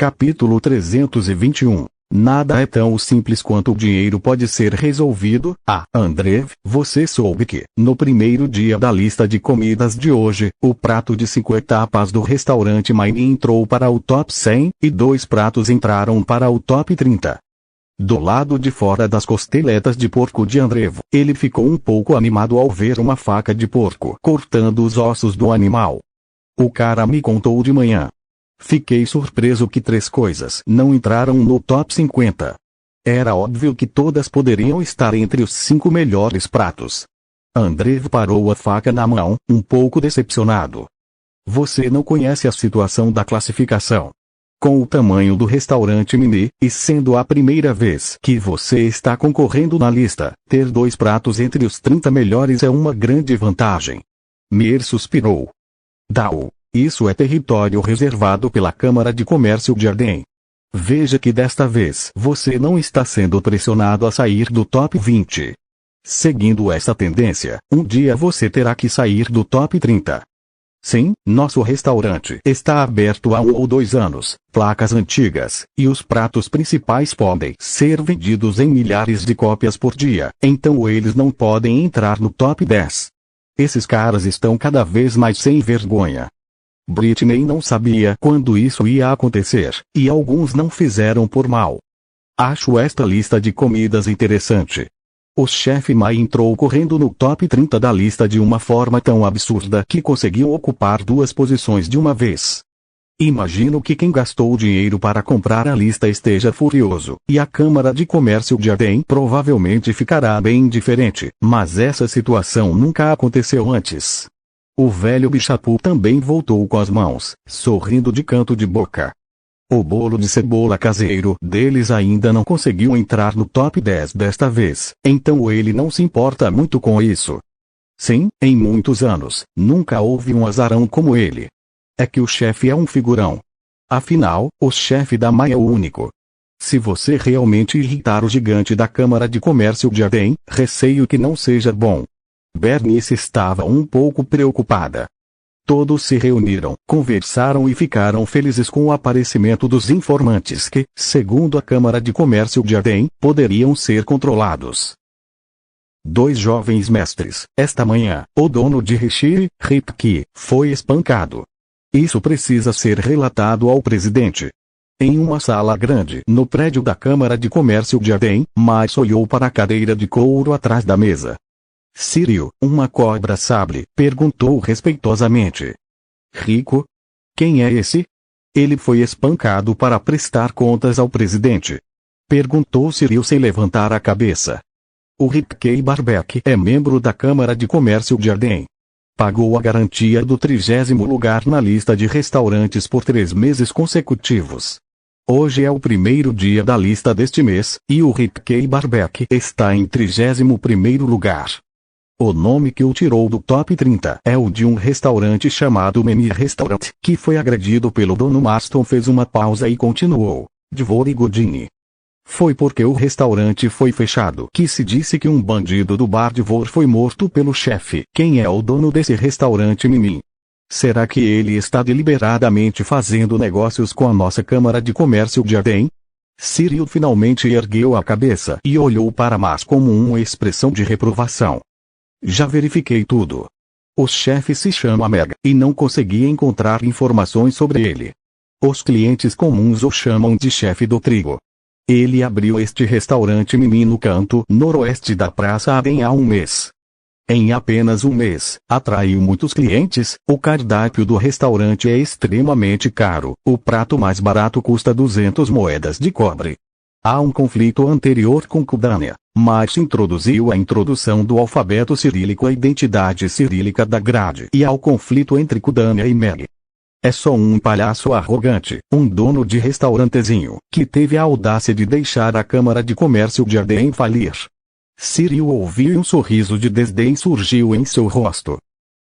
Capítulo 321. Nada é tão simples quanto o dinheiro pode ser resolvido. Andrev, você soube que, no primeiro dia da lista de comidas de hoje, o prato de 50 tapas do restaurante Mine entrou para o top 100, e 2 pratos entraram para o top 30. Do lado de fora das costeletas de porco de Andrev, ele ficou um pouco animado ao ver uma faca de porco cortando os ossos do animal. O cara me contou de manhã. Fiquei surpreso que 3 coisas não entraram no top 50. Era óbvio que todas poderiam estar entre os 5 melhores pratos. Andrev parou a faca na mão, um pouco decepcionado. Você não conhece a situação da classificação. Com o tamanho do restaurante Mini, e sendo a primeira vez que você está concorrendo na lista, ter 2 pratos entre os 30 melhores é uma grande vantagem. Mir suspirou. Dao. Isso é território reservado pela Câmara de Comércio de Arden. Veja que desta vez você não está sendo pressionado a sair do top 20. Seguindo essa tendência, um dia você terá que sair do top 30. Sim, nosso restaurante está aberto há 1 ou 2 anos, placas antigas, e os pratos principais podem ser vendidos em milhares de cópias por dia, então eles não podem entrar no top 10. Esses caras estão cada vez mais sem vergonha. Britney não sabia quando isso ia acontecer, e alguns não fizeram por mal. Acho esta lista de comidas interessante. O chefe Mai entrou correndo no top 30 da lista de uma forma tão absurda que conseguiu ocupar 2 posições de uma vez. Imagino que quem gastou o dinheiro para comprar a lista esteja furioso, e a Câmara de Comércio de Arden provavelmente ficará bem indiferente, mas essa situação nunca aconteceu antes. O velho Bichapu também voltou com as mãos, sorrindo de canto de boca. O bolo de cebola caseiro deles ainda não conseguiu entrar no top 10 desta vez, então ele não se importa muito com isso. Sim, em muitos anos, nunca houve um azarão como ele. É que o chefe é um figurão. Afinal, o chefe da Mai é o único. Se você realmente irritar o gigante da Câmara de Comércio de Arden, receio que não seja bom. Bernice estava um pouco preocupada. Todos se reuniram, conversaram e ficaram felizes com o aparecimento dos informantes que, segundo a Câmara de Comércio de Arden, poderiam ser controlados. 2 jovens mestres. Esta manhã, o dono de Rishiri, Ripki, foi espancado. Isso precisa ser relatado ao presidente. Em uma sala grande no prédio da Câmara de Comércio de Arden, Mais olhou para a cadeira de couro atrás da mesa. Círio, uma cobra sabre, perguntou respeitosamente. Rico? Quem é esse? Ele foi espancado para prestar contas ao presidente. Perguntou Círio sem levantar a cabeça. O Ripkei Barbek é membro da Câmara de Comércio de Arden. Pagou a garantia do 30º lugar na lista de restaurantes por 3 meses consecutivos. Hoje é o primeiro dia da lista deste mês, e o Ripkei Barbek está em 31º lugar. O nome que o tirou do top 30 é o de um restaurante chamado Menir Restaurant, que foi agredido pelo dono. Marston fez uma pausa e continuou. Dvory Godine. Foi porque o restaurante foi fechado que se disse que um bandido do bar Dvor foi morto pelo chefe. Quem é o dono desse restaurante Mimi? Será que ele está deliberadamente fazendo negócios com a nossa Câmara de Comércio de Arden? Cyril finalmente ergueu a cabeça e olhou para Mas como uma expressão de reprovação. Já verifiquei tudo. O chefe se chama Meg, e não consegui encontrar informações sobre ele. Os clientes comuns o chamam de chefe do trigo. Ele abriu este restaurante Mimi no canto noroeste da Praça Arden há 1 mês. Em apenas 1 mês, atraiu muitos clientes. O cardápio do restaurante é extremamente caro. O prato mais barato custa 200 moedas de cobre. Há um conflito anterior com Kudania, mas introduziu a introdução do alfabeto cirílico à identidade cirílica da grade e ao conflito entre Kudania e Meg. É só um palhaço arrogante, um dono de restaurantezinho, que teve a audácia de deixar a Câmara de Comércio de Arden falir. Cyril ouviu e um sorriso de desdém surgiu em seu rosto.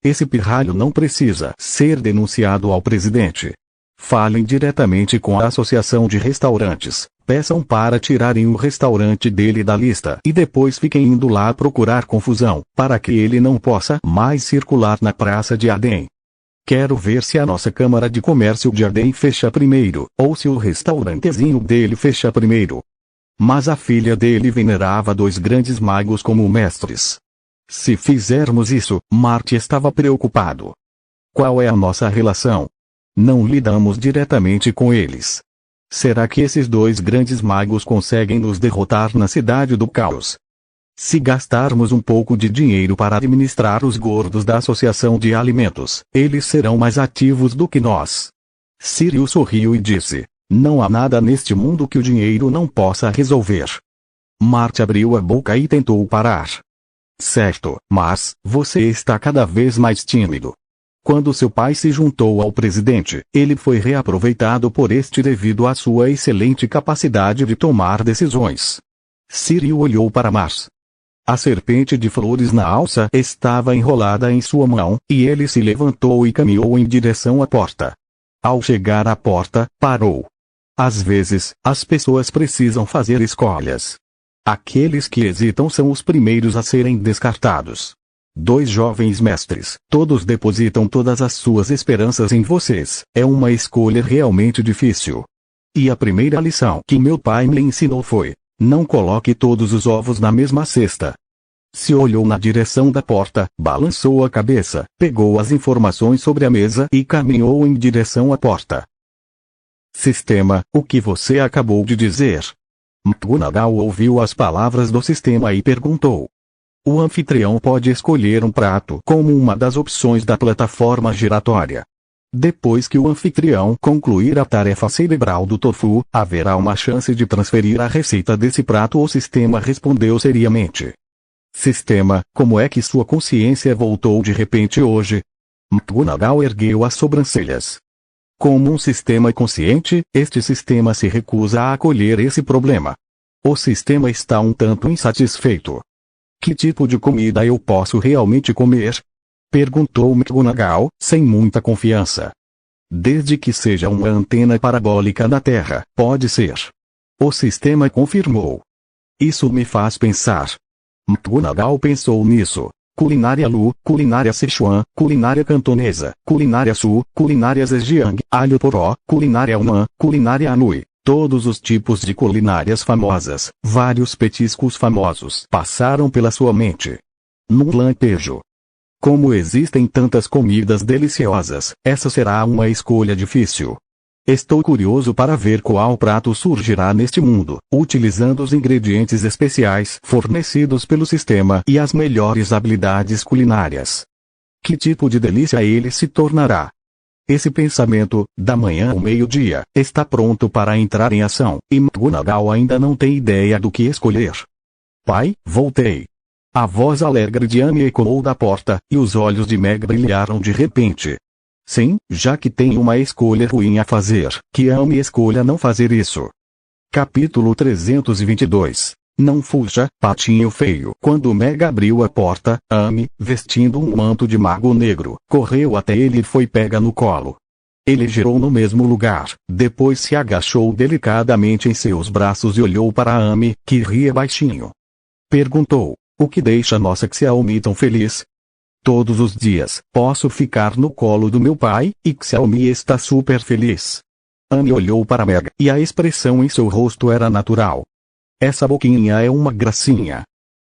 Esse pirralho não precisa ser denunciado ao presidente. Falem diretamente com a Associação de Restaurantes, peçam para tirarem o restaurante dele da lista e depois fiquem indo lá procurar confusão, para que ele não possa mais circular na Praça de Arden. Quero ver se a nossa Câmara de Comércio de Arden fecha primeiro, ou se o restaurantezinho dele fecha primeiro. Mas a filha dele venerava dois grandes magos como mestres. Se fizermos isso, Marte estava preocupado. Qual é a nossa relação? Não lidamos diretamente com eles. Será que esses dois grandes magos conseguem nos derrotar na cidade do caos? Se gastarmos um pouco de dinheiro para administrar os gordos da Associação de Alimentos, eles serão mais ativos do que nós. Sirius sorriu e disse: não há nada neste mundo que o dinheiro não possa resolver. Marte abriu a boca e tentou parar. Certo, mas você está cada vez mais tímido. Quando seu pai se juntou ao presidente, ele foi reaproveitado por este devido à sua excelente capacidade de tomar decisões. Sirius olhou para Mars. A serpente de flores na alça estava enrolada em sua mão, e ele se levantou e caminhou em direção à porta. Ao chegar à porta, parou. Às vezes, as pessoas precisam fazer escolhas. Aqueles que hesitam são os primeiros a serem descartados. Dois jovens mestres, todos depositam todas as suas esperanças em vocês. É uma escolha realmente difícil. E a primeira lição que meu pai me ensinou foi: não coloque todos os ovos na mesma cesta. Se olhou na direção da porta, balançou a cabeça, pegou as informações sobre a mesa e caminhou em direção à porta. Sistema, o que você acabou de dizer? McGonagall ouviu as palavras do sistema e perguntou. O anfitrião pode escolher um prato como uma das opções da plataforma giratória. Depois que o anfitrião concluir a tarefa cerebral do tofu, haverá uma chance de transferir a receita desse prato. O sistema respondeu seriamente. Sistema, como é que sua consciência voltou de repente hoje? McGonagall ergueu as sobrancelhas. Como um sistema consciente, este sistema se recusa a acolher esse problema. O sistema está um tanto insatisfeito. Que tipo de comida eu posso realmente comer? Perguntou McGonagall, sem muita confiança. Desde que seja uma antena parabólica da Terra, pode ser. O sistema confirmou. Isso me faz pensar. McGonagall pensou nisso. Culinária Lu, culinária Sichuan, culinária cantonesa, culinária Sul, culinária Zhejiang, alho poró, culinária Hunan, culinária Anhui. Todos os tipos de culinárias famosas, vários petiscos famosos passaram pela sua mente. Num lampejo. Como existem tantas comidas deliciosas, essa será uma escolha difícil. Estou curioso para ver qual prato surgirá neste mundo, utilizando os ingredientes especiais fornecidos pelo sistema e as melhores habilidades culinárias. Que tipo de delícia ele se tornará? Esse pensamento, da manhã ao meio-dia, está pronto para entrar em ação, e McGonagall ainda não tem ideia do que escolher. Pai, voltei. A voz alegre de Amy ecoou da porta, e os olhos de Meg brilharam de repente. Sim, já que tem uma escolha ruim a fazer, que Amy escolha não fazer isso. Capítulo 322. Não fuja, patinho feio. Quando Meg abriu a porta, Amy, vestindo um manto de mago negro, correu até ele e foi pega no colo. Ele girou no mesmo lugar, depois se agachou delicadamente em seus braços e olhou para Amy, que ria baixinho. Perguntou, o que deixa nossa Xiaomi tão feliz? Todos os dias, posso ficar no colo do meu pai, e Xiaomi está super feliz. Amy olhou para Meg, e a expressão em seu rosto era natural. Essa boquinha é uma gracinha.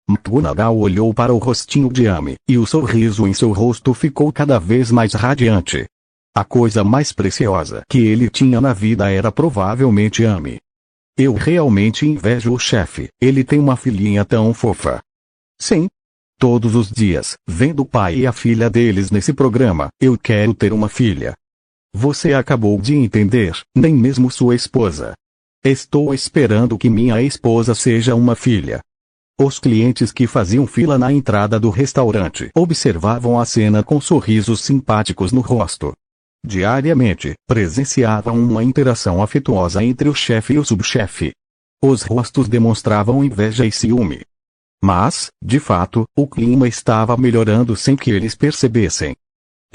McGonagall olhou para o rostinho de Amy, e o sorriso em seu rosto ficou cada vez mais radiante. A coisa mais preciosa que ele tinha na vida era provavelmente Amy. Eu realmente invejo o chefe, ele tem uma filhinha tão fofa. Sim. Todos os dias, vendo o pai e a filha deles nesse programa, eu quero ter uma filha. Você acabou de entender, nem mesmo sua esposa. Estou esperando que minha esposa seja uma filha. Os clientes que faziam fila na entrada do restaurante observavam a cena com sorrisos simpáticos no rosto. Diariamente, presenciavam uma interação afetuosa entre o chefe e o subchefe. Os rostos demonstravam inveja e ciúme. Mas, de fato, o clima estava melhorando sem que eles percebessem.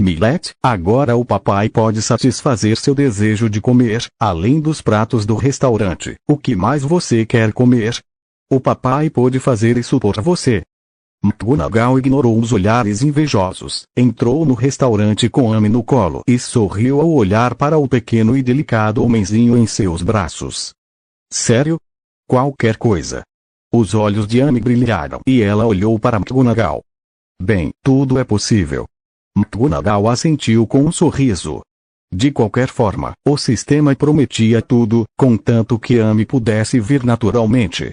Millet, agora o papai pode satisfazer seu desejo de comer, além dos pratos do restaurante. O que mais você quer comer? O papai pode fazer isso por você. McGonagall ignorou os olhares invejosos, entrou no restaurante com Amy no colo e sorriu ao olhar para o pequeno e delicado homenzinho em seus braços. Sério? Qualquer coisa. Os olhos de Amy brilharam e ela olhou para McGonagall. Bem, tudo é possível. McGonagall assentiu com um sorriso. De qualquer forma, o sistema prometia tudo, contanto que Amy pudesse vir naturalmente.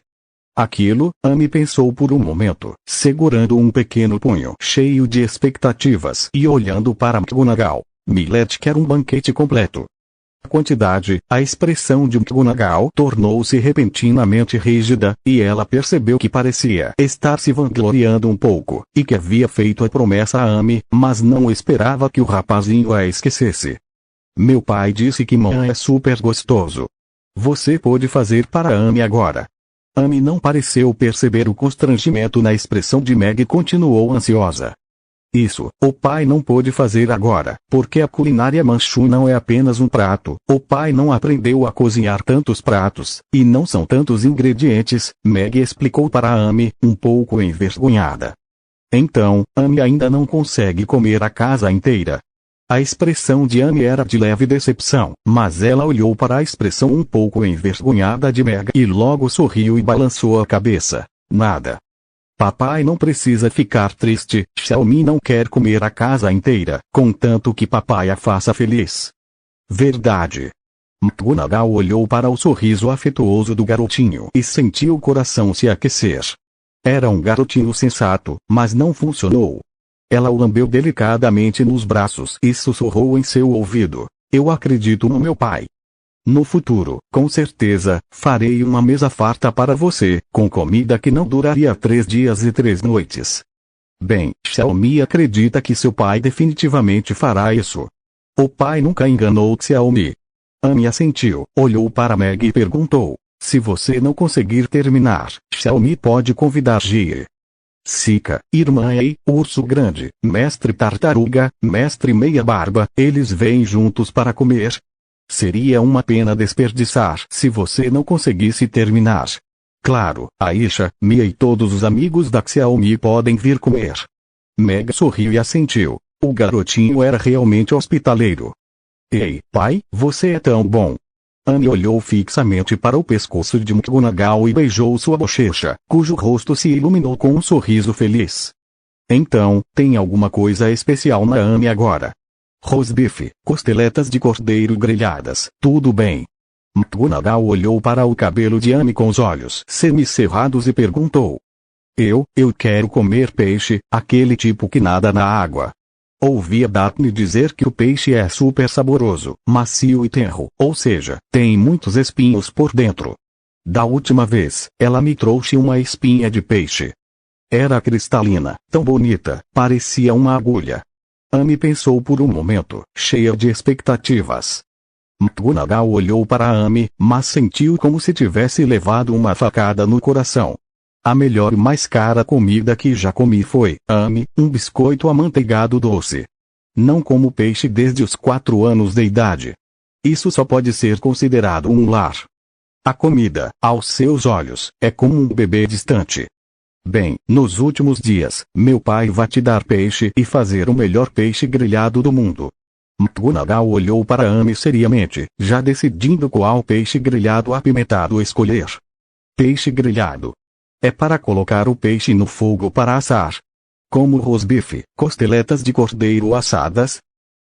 Aquilo, Amy pensou por um momento, segurando um pequeno punho cheio de expectativas e olhando para McGonagall. Millet quer um banquete completo. A quantidade, a expressão de McGonagall tornou-se repentinamente rígida, e ela percebeu que parecia estar se vangloriando um pouco, e que havia feito a promessa a Amy, mas não esperava que o rapazinho a esquecesse. Meu pai disse que Mãe é super gostoso. Você pode fazer para Amy agora. Amy não pareceu perceber o constrangimento na expressão de Meg e continuou ansiosa. Isso, o pai não pôde fazer agora, porque a culinária manchú não é apenas um prato, o pai não aprendeu a cozinhar tantos pratos, e não são tantos ingredientes, Meg explicou para Amy, um pouco envergonhada. Então, Amy ainda não consegue comer a casa inteira. A expressão de Amy era de leve decepção, mas ela olhou para a expressão um pouco envergonhada de Meg e logo sorriu e balançou a cabeça. Nada. Papai não precisa ficar triste, Xiaomi não quer comer a casa inteira, contanto que papai a faça feliz. Verdade. McGonagall olhou para o sorriso afetuoso do garotinho e sentiu o coração se aquecer. Era um garotinho sensato, mas não funcionou. Ela o lambeu delicadamente nos braços e sussurrou em seu ouvido. Eu acredito no meu pai. No futuro, com certeza, farei uma mesa farta para você, com comida que não duraria 3 dias e 3 noites. Bem, Xiaomi acredita que seu pai definitivamente fará isso. O pai nunca enganou Xiaomi. Amy assentiu, olhou para Meg e perguntou. Se você não conseguir terminar, Xiaomi pode convidar Jie. Sika, Irmã Ei, Urso Grande, Mestre Tartaruga, Mestre Meia Barba, eles vêm juntos para comer? Seria uma pena desperdiçar se você não conseguisse terminar. Claro, Aisha, Mia e todos os amigos da Xiaomi podem vir comer. Meg sorriu e assentiu. O garotinho era realmente hospitaleiro. Ei, pai, você é tão bom. Amy olhou fixamente para o pescoço de McGonagall e beijou sua bochecha, cujo rosto se iluminou com um sorriso feliz. Então, tem alguma coisa especial na Amy agora? Rosbife, costeletas de cordeiro grelhadas, tudo bem. McGonagall olhou para o cabelo de Amy com os olhos semicerrados e perguntou. Eu quero comer peixe, aquele tipo que nada na água. Ouvi a Daphne dizer que o peixe é super saboroso, macio e tenro, ou seja, tem muitos espinhos por dentro. Da última vez, ela me trouxe uma espinha de peixe. Era cristalina, tão bonita, parecia uma agulha. Amy pensou por um momento, cheia de expectativas. McGonagall olhou para Amy, mas sentiu como se tivesse levado uma facada no coração. A melhor e mais cara comida que já comi foi, Amy, um biscoito amanteigado doce. Não como peixe desde os 4 anos de idade. Isso só pode ser considerado um lar. A comida, aos seus olhos, é como um bebê distante. Bem, nos últimos dias, meu pai vai te dar peixe e fazer o melhor peixe grelhado do mundo. McGonagall olhou para Amy seriamente, já decidindo qual peixe grelhado apimentado escolher. Peixe grelhado. É para colocar o peixe no fogo para assar. Como rosbife, costeletas de cordeiro assadas?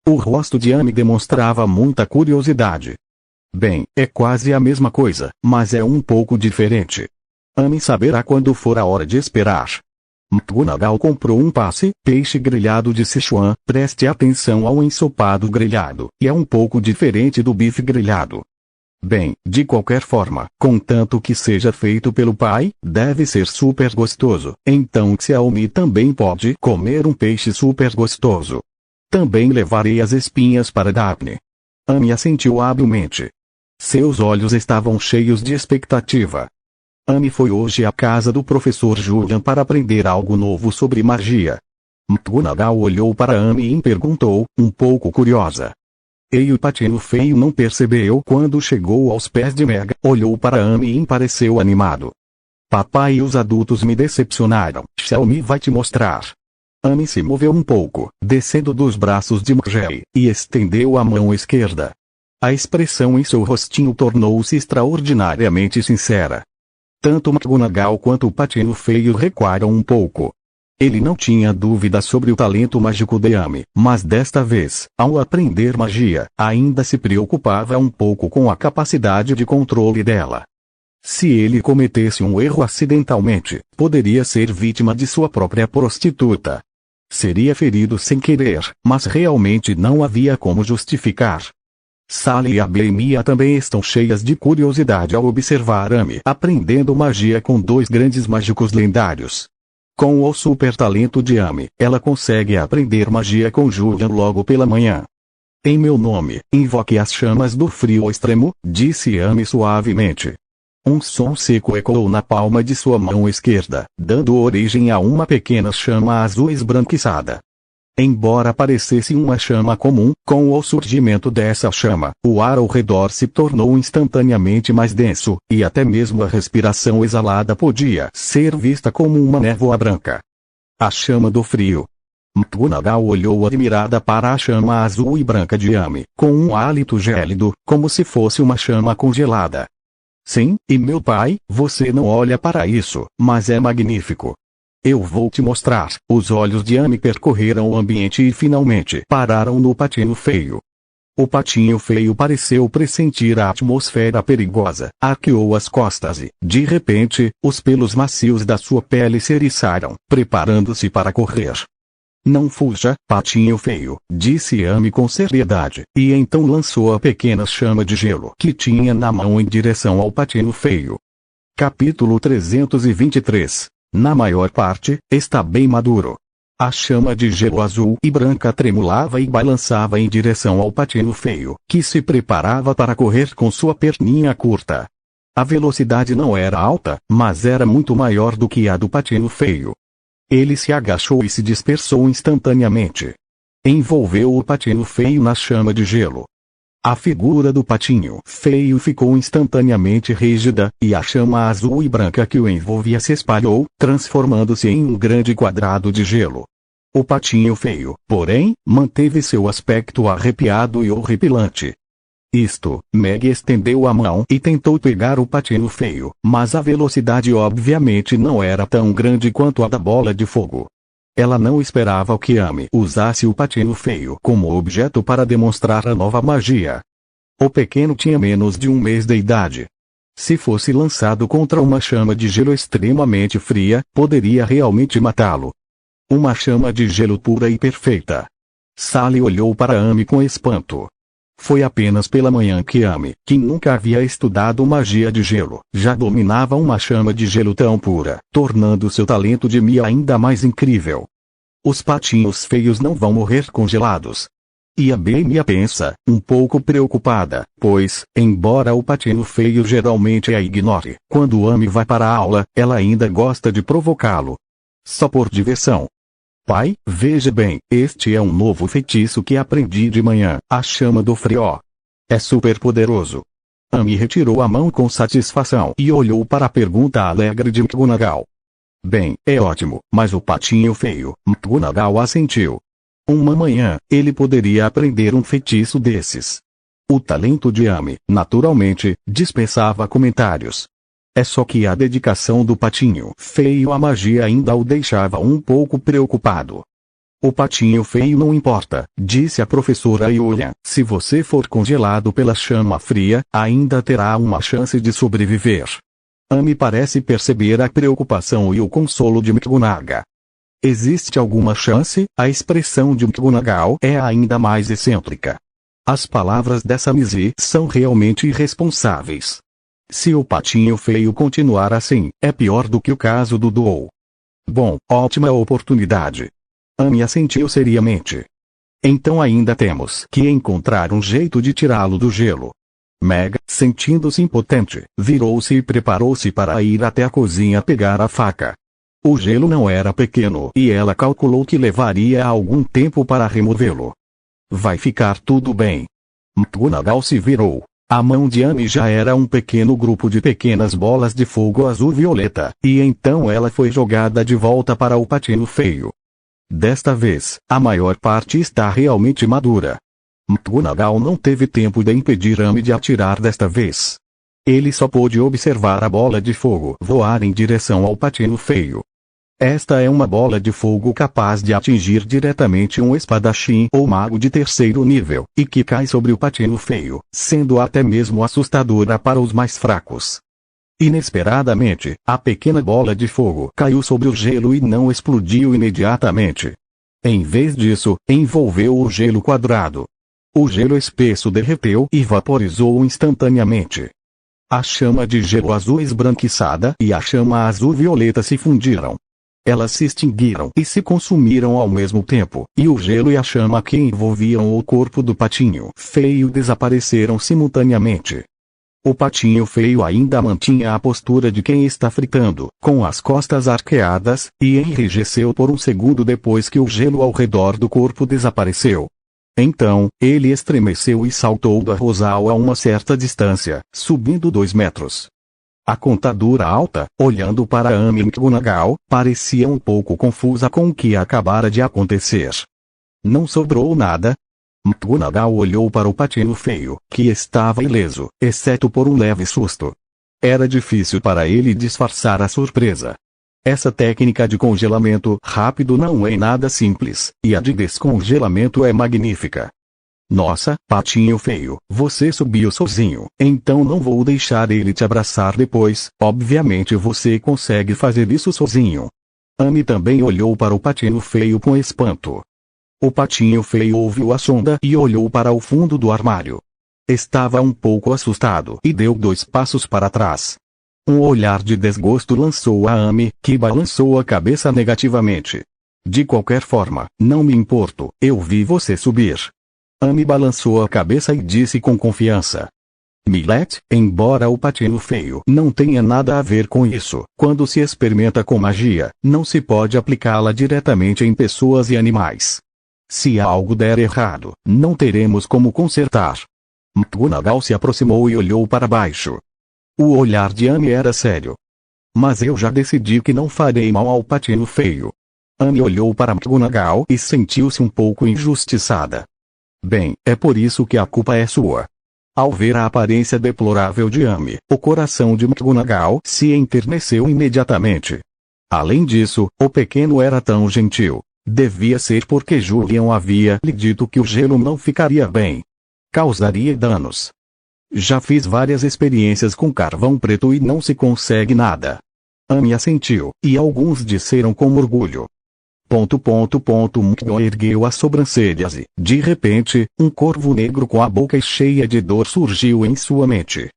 O rosto de Amy demonstrava muita curiosidade. Bem, é quase a mesma coisa, mas é um pouco diferente. Amy saberá quando for a hora de esperar. McGonagall comprou um passe, peixe grelhado de Sichuan, preste atenção ao ensopado grelhado, e é um pouco diferente do bife grelhado. Bem, de qualquer forma, contanto que seja feito pelo pai, deve ser super gostoso. Então Xiaomi também pode comer um peixe super gostoso. Também levarei as espinhas para Daphne. Amy assentiu habilmente. Seus olhos estavam cheios de expectativa. Amy foi hoje à casa do professor Julian para aprender algo novo sobre magia. McGonagall olhou para Amy e perguntou, um pouco curiosa. E o patinho feio não percebeu quando chegou aos pés de Meg, olhou para Amy e pareceu animado. Papai e os adultos me decepcionaram. Xiaomi vai te mostrar. Amy se moveu um pouco, descendo dos braços de Mujay, e estendeu a mão esquerda. A expressão em seu rostinho tornou-se extraordinariamente sincera. Tanto McGonagall quanto o patinho feio recuaram um pouco. Ele não tinha dúvida sobre o talento mágico de Amy, mas desta vez, ao aprender magia, ainda se preocupava um pouco com a capacidade de controle dela. Se ele cometesse um erro acidentalmente, poderia ser vítima de sua própria prostituta. Seria ferido sem querer, mas realmente não havia como justificar. Sally e a Mia também estão cheias de curiosidade ao observar Amy aprendendo magia com dois grandes mágicos lendários. Com o super talento de Amy, ela consegue aprender magia com Julian logo pela manhã. Em meu nome, invoque as chamas do frio extremo, disse Amy suavemente. Um som seco ecoou na palma de sua mão esquerda, dando origem a uma pequena chama azul esbranquiçada. Embora parecesse uma chama comum, com o surgimento dessa chama, o ar ao redor se tornou instantaneamente mais denso, e até mesmo a respiração exalada podia ser vista como uma névoa branca. A chama do frio. McGonagall olhou admirada para a chama azul e branca de Amy, com um hálito gélido, como se fosse uma chama congelada. Sim, e meu pai, você não olha para isso, mas é magnífico. Eu vou te mostrar. Os olhos de Amy percorreram o ambiente e finalmente pararam no patinho feio. O patinho feio pareceu pressentir a atmosfera perigosa, arqueou as costas e, de repente, os pelos macios da sua pele se eriçaram, preparando-se para correr. Não fuja, patinho feio, disse Amy com seriedade, e então lançou a pequena chama de gelo que tinha na mão em direção ao patinho feio. Capítulo 323. Na maior parte, está bem maduro. A chama de gelo azul e branca tremulava e balançava em direção ao patinho feio, que se preparava para correr com sua perninha curta. A velocidade não era alta, mas era muito maior do que a do patinho feio. Ele se agachou e se dispersou instantaneamente. Envolveu o patinho feio na chama de gelo. A figura do patinho feio ficou instantaneamente rígida, e a chama azul e branca que o envolvia se espalhou, transformando-se em um grande quadrado de gelo. O patinho feio, porém, manteve seu aspecto arrepiado e horripilante. Meg estendeu a mão e tentou pegar o patinho feio, mas a velocidade obviamente não era tão grande quanto a da bola de fogo. Ela não esperava que Amy usasse o patinho feio como objeto para demonstrar a nova magia. O pequeno tinha menos de um mês de idade. Se fosse lançado contra uma chama de gelo extremamente fria, poderia realmente matá-lo. Uma chama de gelo pura e perfeita. Sally olhou para Amy com espanto. Foi apenas pela manhã que Amy, que nunca havia estudado magia de gelo, já dominava uma chama de gelo tão pura, tornando seu talento de Mia ainda mais incrível. Os patinhos feios não vão morrer congelados. E a Mia pensa, um pouco preocupada, pois, embora o patinho feio geralmente a ignore, quando Amy vai para a aula, ela ainda gosta de provocá-lo. Só por diversão. Pai, veja bem, este é um novo feitiço que aprendi de manhã, a chama do frio. É super poderoso. Amy retirou a mão com satisfação e olhou para a pergunta alegre de McGonagall. Bem, é ótimo, mas o patinho feio, McGonagall assentiu. Uma manhã, ele poderia aprender um feitiço desses. O talento de Amy, naturalmente, dispensava comentários. É só que a dedicação do patinho feio à magia ainda o deixava um pouco preocupado. O patinho feio não importa, disse a professora Yulia. Se você for congelado pela chama fria, ainda terá uma chance de sobreviver. Amy parece perceber a preocupação e o consolo de McGonagall. Existe alguma chance? A expressão de McGonagall é ainda mais excêntrica. As palavras dessa Missy são realmente irresponsáveis. Se o patinho feio continuar assim, é pior do que o caso do Duo. Bom, ótima oportunidade. Amy assentiu seriamente. Então ainda temos que encontrar um jeito de tirá-lo do gelo. Meg, sentindo-se impotente, virou-se e preparou-se para ir até a cozinha pegar a faca. O gelo não era pequeno e ela calculou que levaria algum tempo para removê-lo. Vai ficar tudo bem. McGonagall se virou. A mão de Amy já era um pequeno grupo de pequenas bolas de fogo azul-violeta, e então ela foi jogada de volta para o patinho feio. Desta vez, a maior parte está realmente madura. McGonagall não teve tempo de impedir Amy de atirar desta vez. Ele só pôde observar a bola de fogo voar em direção ao patinho feio. Esta é uma bola de fogo capaz de atingir diretamente um espadachim ou mago de terceiro nível, e que cai sobre o patinho feio, sendo até mesmo assustadora para os mais fracos. Inesperadamente, a pequena bola de fogo caiu sobre o gelo e não explodiu imediatamente. Em vez disso, envolveu o gelo quadrado. O gelo espesso derreteu e vaporizou instantaneamente. A chama de gelo azul esbranquiçada e a chama azul-violeta se fundiram. Elas se extinguiram e se consumiram ao mesmo tempo, e o gelo e a chama que envolviam o corpo do patinho feio desapareceram simultaneamente. O patinho feio ainda mantinha a postura de quem está fritando, com as costas arqueadas, e enrijeceu por um segundo depois que o gelo ao redor do corpo desapareceu. Então, ele estremeceu e saltou do arrozal a uma certa distância, subindo 2 metros. A contadora alta, olhando para Amy McGonagall, parecia um pouco confusa com o que acabara de acontecer. Não sobrou nada. McGonagall olhou para o patinho feio, que estava ileso, exceto por um leve susto. Era difícil para ele disfarçar a surpresa. Essa técnica de congelamento rápido não é nada simples, e a de descongelamento é magnífica. Nossa, patinho feio, você subiu sozinho, então não vou deixar ele te abraçar depois, obviamente você consegue fazer isso sozinho. Amy também olhou para o patinho feio com espanto. O patinho feio ouviu a sonda e olhou para o fundo do armário. Estava um pouco assustado e deu 2 passos para trás. Um olhar de desgosto lançou a Amy, que balançou a cabeça negativamente. De qualquer forma, não me importo, eu vi você subir. Amy balançou a cabeça e disse com confiança. Millet, embora o patinho feio não tenha nada a ver com isso, quando se experimenta com magia, não se pode aplicá-la diretamente em pessoas e animais. Se algo der errado, não teremos como consertar. McGonagall se aproximou e olhou para baixo. O olhar de Amy era sério. Mas eu já decidi que não farei mal ao patinho feio. Amy olhou para McGonagall e sentiu-se um pouco injustiçada. Bem, é por isso que a culpa é sua. Ao ver a aparência deplorável de Amy, o coração de McGonagall se enterneceu imediatamente. Além disso, o pequeno era tão gentil. Devia ser porque Julian havia lhe dito que o gelo não ficaria bem. Causaria danos. Já fiz várias experiências com carvão preto e não se consegue nada. Amy assentiu, e alguns disseram com orgulho. McGonagall ergueu as sobrancelhas e, de repente, um corvo negro com a boca cheia de dor surgiu em sua mente.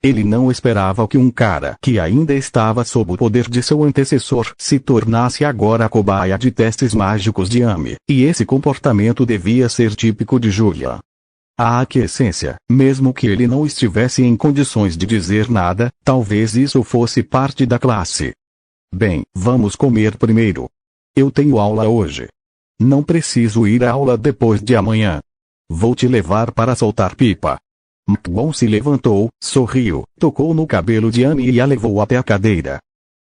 Ele não esperava que um cara que ainda estava sob o poder de seu antecessor se tornasse agora a cobaia de testes mágicos de Amy, e esse comportamento devia ser típico de Julian. A aquiescência, mesmo que ele não estivesse em condições de dizer nada, talvez isso fosse parte da classe. Bem, vamos comer primeiro. Eu tenho aula hoje. Não preciso ir à aula depois de amanhã. Vou te levar para soltar pipa. McGonagall se levantou, sorriu, tocou no cabelo de Amy e a levou até a cadeira.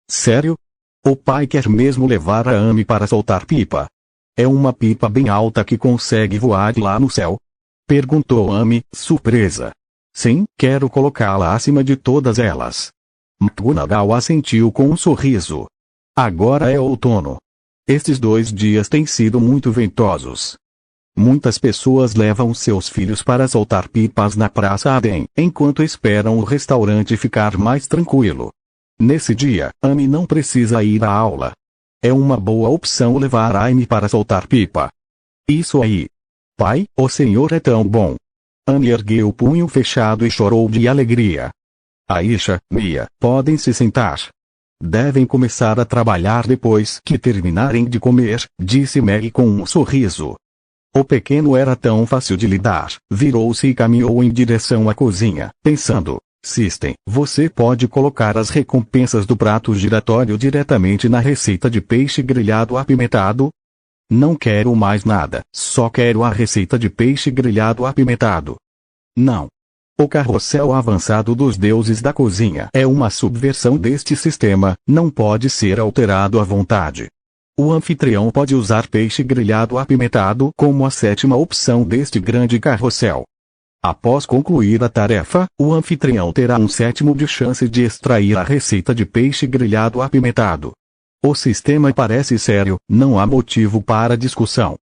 Sério? O pai quer mesmo levar a Amy para soltar pipa? É uma pipa bem alta que consegue voar lá no céu? Perguntou Amy, surpresa. Sim, quero colocá-la acima de todas elas. McGonagall assentiu com um sorriso. Agora é outono. Estes 2 dias têm sido muito ventosos. Muitas pessoas levam seus filhos para soltar pipas na Praça Aden, enquanto esperam o restaurante ficar mais tranquilo. Nesse dia, Amy não precisa ir à aula. É uma boa opção levar a Amy para soltar pipa. Isso aí. Pai, o senhor é tão bom. Amy ergueu o punho fechado e chorou de alegria. Aisha, Mia, podem se sentar. Devem começar a trabalhar depois que terminarem de comer, disse Maggie com um sorriso. O pequeno era tão fácil de lidar, virou-se e caminhou em direção à cozinha, pensando, System, você pode colocar as recompensas do prato giratório diretamente na receita de peixe grelhado apimentado? Não quero mais nada, só quero a receita de peixe grelhado apimentado. Não. O carrossel avançado dos deuses da cozinha é uma subversão deste sistema, não pode ser alterado à vontade. O anfitrião pode usar peixe grelhado apimentado como a sétima opção deste grande carrossel. Após concluir a tarefa, o anfitrião terá um sétimo de chance de extrair a receita de peixe grelhado apimentado. O sistema parece sério, não há motivo para discussão.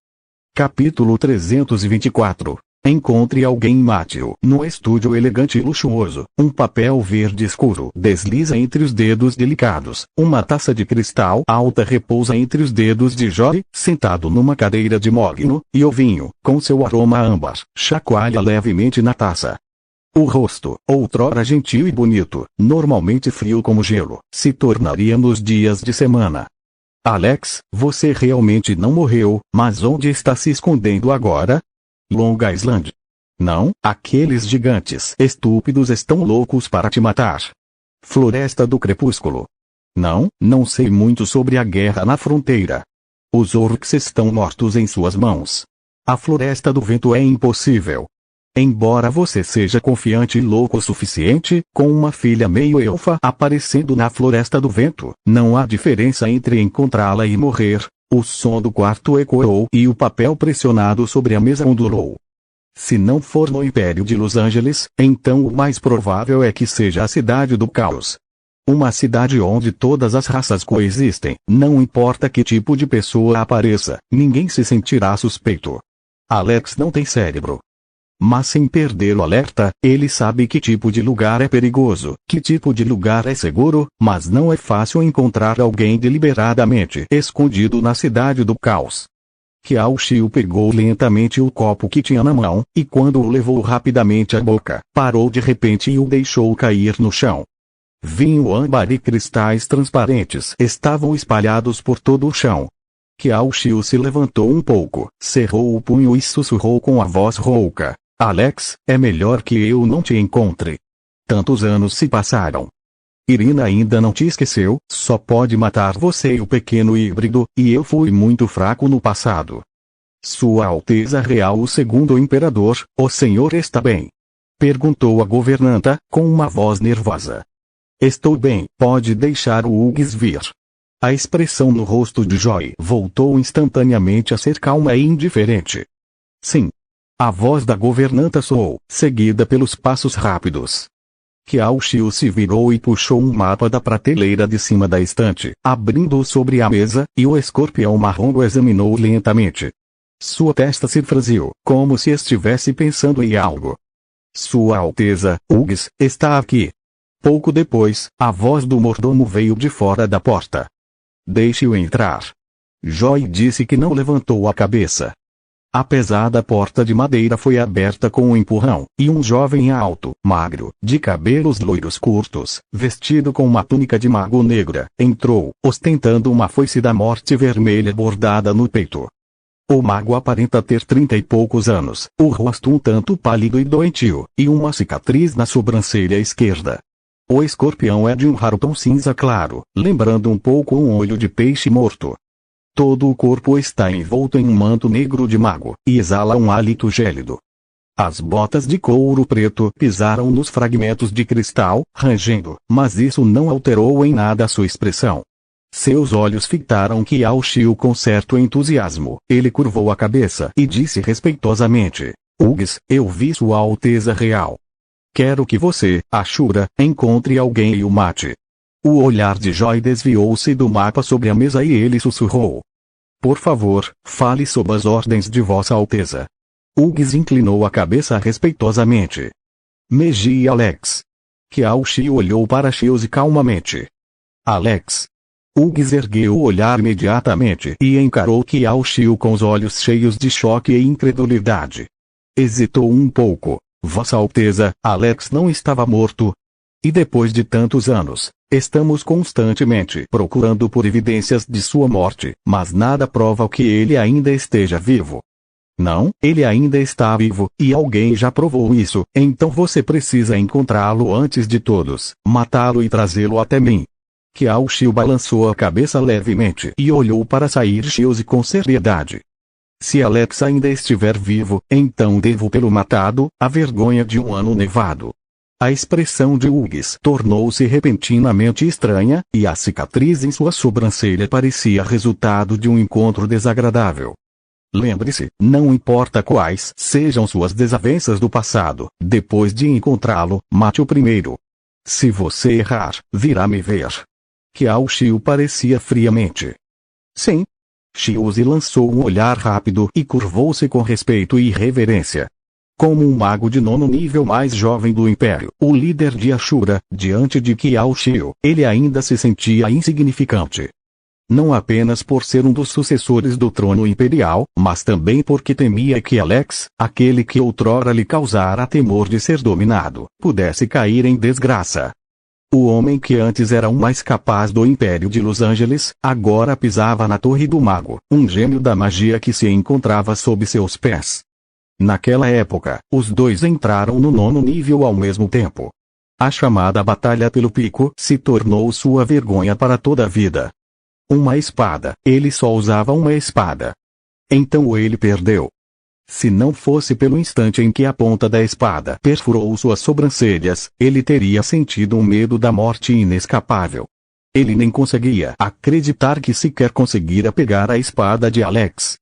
Capítulo 324. Encontre alguém e mate-o. No estúdio elegante e luxuoso, um papel verde escuro desliza entre os dedos delicados. Uma taça de cristal alta repousa entre os dedos de Joy, sentado numa cadeira de mogno, e o vinho, com seu aroma âmbar, chacoalha levemente na taça. O rosto, outrora gentil e bonito, normalmente frio como gelo, se tornaria nos dias de semana. Alex, você realmente não morreu, mas onde está se escondendo agora? Long Island. Não, aqueles gigantes estúpidos estão loucos para te matar. Floresta do Crepúsculo. Não, não sei muito sobre a guerra na fronteira. Os orcs estão mortos em suas mãos. A Floresta do Vento é impossível. Embora você seja confiante e louco o suficiente, com uma filha meio elfa aparecendo na Floresta do Vento, não há diferença entre encontrá-la e morrer. O som do quarto ecoou e o papel pressionado sobre a mesa ondulou. Se não for no Império de Los Angeles, então o mais provável é que seja a Cidade do Caos. Uma cidade onde todas as raças coexistem, não importa que tipo de pessoa apareça, ninguém se sentirá suspeito. Alex não tem cérebro. Mas sem perder o alerta, ele sabe que tipo de lugar é perigoso, que tipo de lugar é seguro, mas não é fácil encontrar alguém deliberadamente escondido na Cidade do Caos. Kiao Xiu pegou lentamente o copo que tinha na mão, e quando o levou rapidamente à boca, parou de repente e o deixou cair no chão. Vinho âmbar e cristais transparentes estavam espalhados por todo o chão. Kiao Xiu se levantou um pouco, cerrou o punho e sussurrou com a voz rouca. Alex, é melhor que eu não te encontre. Tantos anos se passaram. Irina ainda não te esqueceu, só pode matar você e o pequeno híbrido, e eu fui muito fraco no passado. Sua Alteza Real o Segundo Imperador, o senhor está bem? Perguntou a governanta, com uma voz nervosa. Estou bem, pode deixar o Hugues vir. A expressão no rosto de Joy voltou instantaneamente a ser calma e indiferente. Sim. A voz da governanta soou, seguida pelos passos rápidos. Kiao Xiu se virou e puxou um mapa da prateleira de cima da estante, abrindo-o sobre a mesa, e o escorpião marrom o examinou lentamente. Sua testa se franziu, como se estivesse pensando em algo. Sua Alteza, Hugues, está aqui. Pouco depois, a voz do mordomo veio de fora da porta. Deixe-o entrar. Joy disse que não levantou a cabeça. A pesada porta de madeira foi aberta com um empurrão, e um jovem alto, magro, de cabelos loiros curtos, vestido com uma túnica de mago negra, entrou, ostentando uma foice da morte vermelha bordada no peito. O mago aparenta ter 30 e poucos anos, o rosto um tanto pálido e doentio, e uma cicatriz na sobrancelha esquerda. O escorpião é de um raro tom cinza claro, lembrando um pouco um olho de peixe morto. Todo o corpo está envolto em um manto negro de mago, e exala um hálito gélido. As botas de couro preto pisaram nos fragmentos de cristal, rangendo, mas isso não alterou em nada sua expressão. Seus olhos fitaram Kiao Xiu com certo entusiasmo. Ele curvou a cabeça e disse respeitosamente: Hugues, eu vi Sua Alteza Real. Quero que você, Ashura, encontre alguém e o mate. O olhar de Joy desviou-se do mapa sobre a mesa e ele sussurrou. Por favor, fale sob as ordens de Vossa Alteza. Hugues inclinou a cabeça respeitosamente. Meiji Alex. Kiao Xiu olhou para Shiuzi calmamente. Alex. Hugues ergueu o olhar imediatamente e encarou Kiao Xiu com os olhos cheios de choque e incredulidade. Hesitou um pouco. Vossa Alteza, Alex não estava morto. E depois de tantos anos, estamos constantemente procurando por evidências de sua morte, mas nada prova que ele ainda esteja vivo. Não, ele ainda está vivo, e alguém já provou isso, então você precisa encontrá-lo antes de todos, matá-lo e trazê-lo até mim. Kiao Xiu balançou a cabeça levemente e olhou para Sair Shiuzi com seriedade. Se Alex ainda estiver vivo, então devo tê-lo matado, a vergonha de um ano nevado. A expressão de Hughes tornou-se repentinamente estranha, e a cicatriz em sua sobrancelha parecia resultado de um encontro desagradável. Lembre-se, não importa quais sejam suas desavenças do passado, depois de encontrá-lo, mate-o primeiro. Se você errar, virá me ver. Qiao Xiu parecia friamente. Sim. Xiuzi lançou um olhar rápido e curvou-se com respeito e reverência. Como um mago de 9º nível mais jovem do Império, o líder de Ashura, diante de Qiao Xiu, ele ainda se sentia insignificante. Não apenas por ser um dos sucessores do trono imperial, mas também porque temia que Alex, aquele que outrora lhe causara temor de ser dominado, pudesse cair em desgraça. O homem que antes era o mais capaz do Império de Los Angeles, agora pisava na Torre do Mago, um gênio da magia que se encontrava sob seus pés. Naquela época, os dois entraram no 9º nível ao mesmo tempo. A chamada Batalha pelo Pico se tornou sua vergonha para toda a vida. Uma espada, ele só usava uma espada. Então ele perdeu. Se não fosse pelo instante em que a ponta da espada perfurou suas sobrancelhas, ele teria sentido um medo da morte inescapável. Ele nem conseguia acreditar que sequer conseguira pegar a espada de Alex.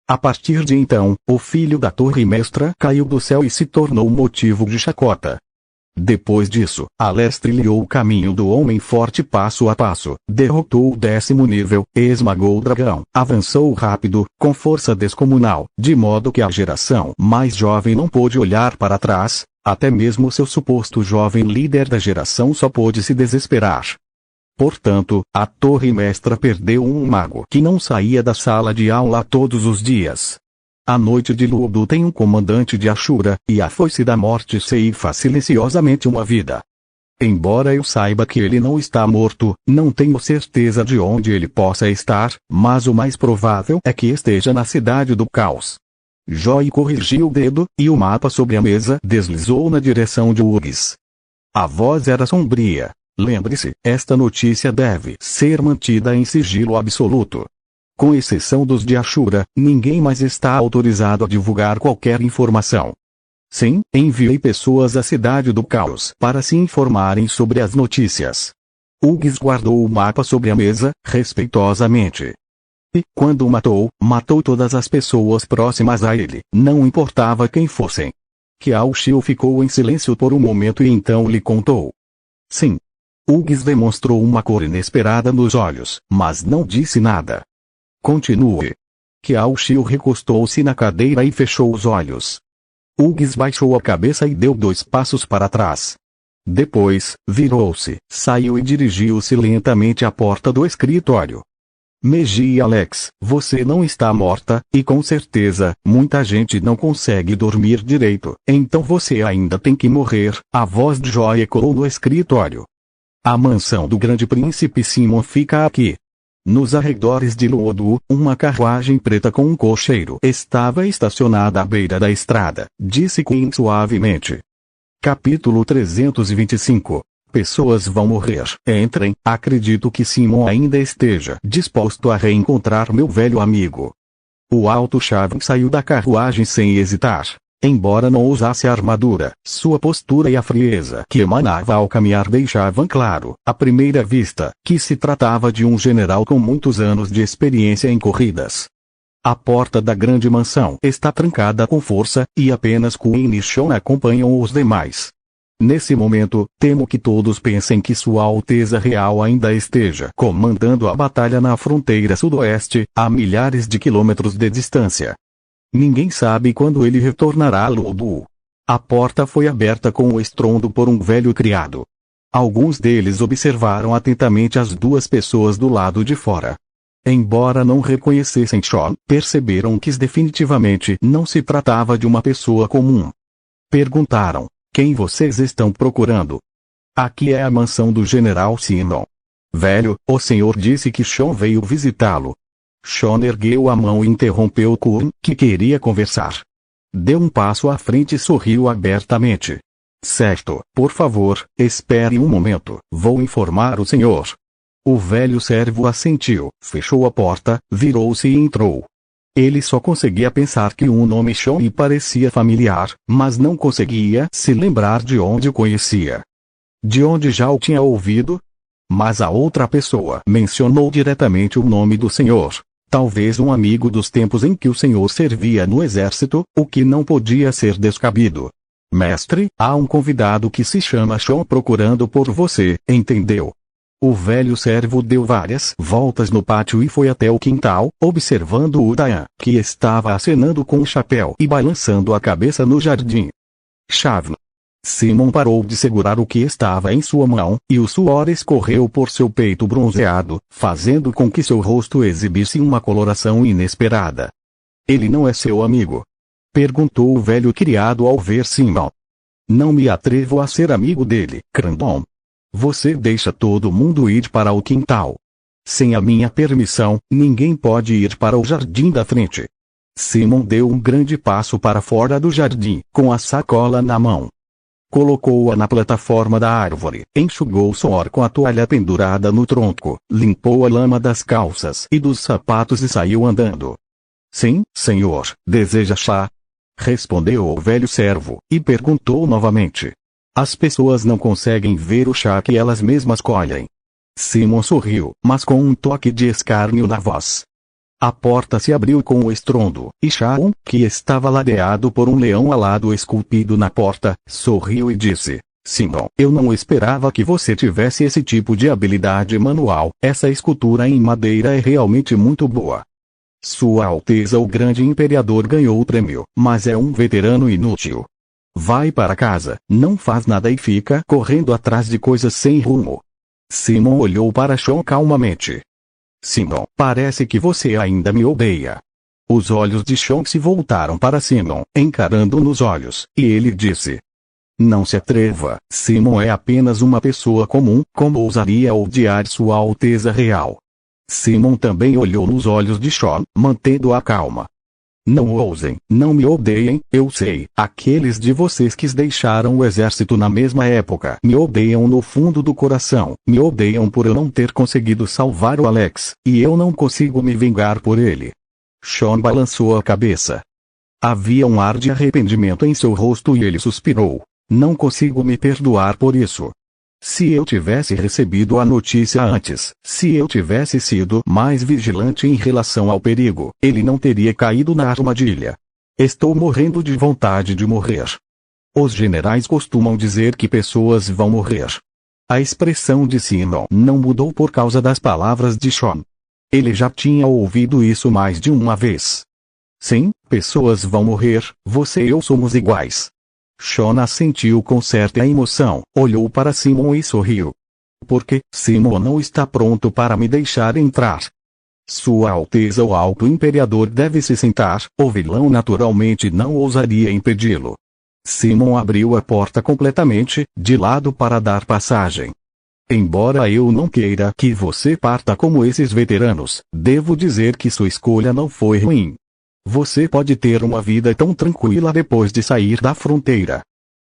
A partir de então, o filho da Torre Mestra caiu do céu e se tornou motivo de chacota. Depois disso, Alex trilhou o caminho do homem forte passo a passo, derrotou o 10º nível, esmagou o dragão, avançou rápido, com força descomunal, de modo que a geração mais jovem não pôde olhar para trás, até mesmo seu suposto jovem líder da geração só pôde se desesperar. Portanto, a Torre Mestra perdeu um mago que não saía da sala de aula todos os dias. A noite de Luodu tem um comandante de Ashura, e a foice da morte ceifa silenciosamente uma vida. Embora eu saiba que ele não está morto, não tenho certeza de onde ele possa estar, mas o mais provável é que esteja na cidade do caos. Joy corrigiu o dedo, e o mapa sobre a mesa deslizou na direção de Hughes. A voz era sombria. Lembre-se, esta notícia deve ser mantida em sigilo absoluto. Com exceção dos de Ashura, ninguém mais está autorizado a divulgar qualquer informação. Sim, enviei pessoas à cidade do caos para se informarem sobre as notícias. Hughes guardou o mapa sobre a mesa, respeitosamente. E, quando o matou, matou todas as pessoas próximas a ele, não importava quem fossem. Qiao Xiu ficou em silêncio por um momento e então lhe contou. Sim. Hughes demonstrou uma cor inesperada nos olhos, mas não disse nada. Continue. Qiao Xiu recostou-se na cadeira e fechou os olhos. Hughes baixou a cabeça e deu 2 passos para trás. Depois, virou-se, saiu e dirigiu-se lentamente à porta do escritório. Meiji e Alex, você não está morta, e com certeza, muita gente não consegue dormir direito, então você ainda tem que morrer. A voz de Joy ecoou no escritório. A mansão do grande príncipe Simon fica aqui. Nos arredores de Luodu, uma carruagem preta com um cocheiro estava estacionada à beira da estrada, disse Quinn suavemente. Capítulo 325. Pessoas vão morrer. Entrem, acredito que Simon ainda esteja disposto a reencontrar meu velho amigo. O alto chave saiu da carruagem sem hesitar. Embora não usasse armadura, sua postura e a frieza que emanava ao caminhar deixavam claro, à primeira vista, que se tratava de um general com muitos anos de experiência em corridas. A porta da grande mansão está trancada com força, e apenas Quinn e Sean acompanham os demais. Nesse momento, temo que todos pensem que Sua Alteza Real ainda esteja comandando a batalha na fronteira sudoeste, a milhares de quilômetros de distância. Ninguém sabe quando ele retornará a Luodu. A porta foi aberta com um estrondo por um velho criado. Alguns deles observaram atentamente as 2 pessoas do lado de fora. Embora não reconhecessem Sean, perceberam que definitivamente não se tratava de uma pessoa comum. Perguntaram, quem vocês estão procurando? Aqui é a mansão do General Simon. Velho, o senhor disse que Sean veio visitá-lo. Sean ergueu a mão e interrompeu Quinn, que queria conversar. Deu um passo à frente e sorriu abertamente. Certo, por favor, espere um momento, vou informar o senhor. O velho servo assentiu, fechou a porta, virou-se e entrou. Ele só conseguia pensar que o nome Sean lhe parecia familiar, mas não conseguia se lembrar de onde o conhecia. De onde já o tinha ouvido? Mas a outra pessoa mencionou diretamente o nome do senhor. Talvez um amigo dos tempos em que o senhor servia no exército, o que não podia ser descabido. Mestre, há um convidado que se chama Sean procurando por você, entendeu? O velho servo deu várias voltas no pátio e foi até o quintal, observando o Dayan, que estava acenando com o chapéu e balançando a cabeça no jardim. Chavno. Simon parou de segurar o que estava em sua mão, e o suor escorreu por seu peito bronzeado, fazendo com que seu rosto exibisse uma coloração inesperada. Ele não é seu amigo? Perguntou o velho criado ao ver Simon. Não me atrevo a ser amigo dele, Crandon. Você deixa todo mundo ir para o quintal. Sem a minha permissão, ninguém pode ir para o jardim da frente. Simon deu um grande passo para fora do jardim, com a sacola na mão. Colocou-a na plataforma da árvore, enxugou o suor com a toalha pendurada no tronco, limpou a lama das calças e dos sapatos e saiu andando. Sim, senhor, deseja chá? Respondeu o velho servo, e perguntou novamente. As pessoas não conseguem ver o chá que elas mesmas colhem. Simon sorriu, mas com um toque de escárnio na voz. A porta se abriu com um estrondo, e Shaun, que estava ladeado por um leão alado esculpido na porta, sorriu e disse: Simon, eu não esperava que você tivesse esse tipo de habilidade manual, essa escultura em madeira é realmente muito boa. Sua Alteza o Grande Imperador ganhou o prêmio, mas é um veterano inútil. Vai para casa, não faz nada e fica correndo atrás de coisas sem rumo. Simon olhou para Shaun calmamente. Simon, parece que você ainda me odeia. Os olhos de Shaun se voltaram para Simon, encarando-o nos olhos, e ele disse: Não se atreva, Simon é apenas uma pessoa comum, como ousaria odiar Sua Alteza Real? Simon também olhou nos olhos de Shaun, mantendo a calma. Não ousem, não me odeiem, eu sei, aqueles de vocês que deixaram o exército na mesma época me odeiam no fundo do coração, me odeiam por eu não ter conseguido salvar o Alex, e eu não consigo me vingar por ele. Shaun balançou a cabeça. Havia um ar de arrependimento em seu rosto e ele suspirou. Não consigo me perdoar por isso. Se eu tivesse recebido a notícia antes, se eu tivesse sido mais vigilante em relação ao perigo, ele não teria caído na armadilha. Estou morrendo de vontade de morrer. Os generais costumam dizer que pessoas vão morrer. A expressão de Simon não mudou por causa das palavras de Shaun. Ele já tinha ouvido isso mais de uma vez. Sim, pessoas vão morrer, você e eu somos iguais. Shaun assentiu com certa emoção, olhou para Simon e sorriu. Por que, Simon não está pronto para me deixar entrar? Sua Alteza o Alto Imperador deve se sentar, o vilão naturalmente não ousaria impedi-lo. Simon abriu a porta completamente, de lado para dar passagem. Embora eu não queira que você parta como esses veteranos, devo dizer que sua escolha não foi ruim. Você pode ter uma vida tão tranquila depois de sair da fronteira.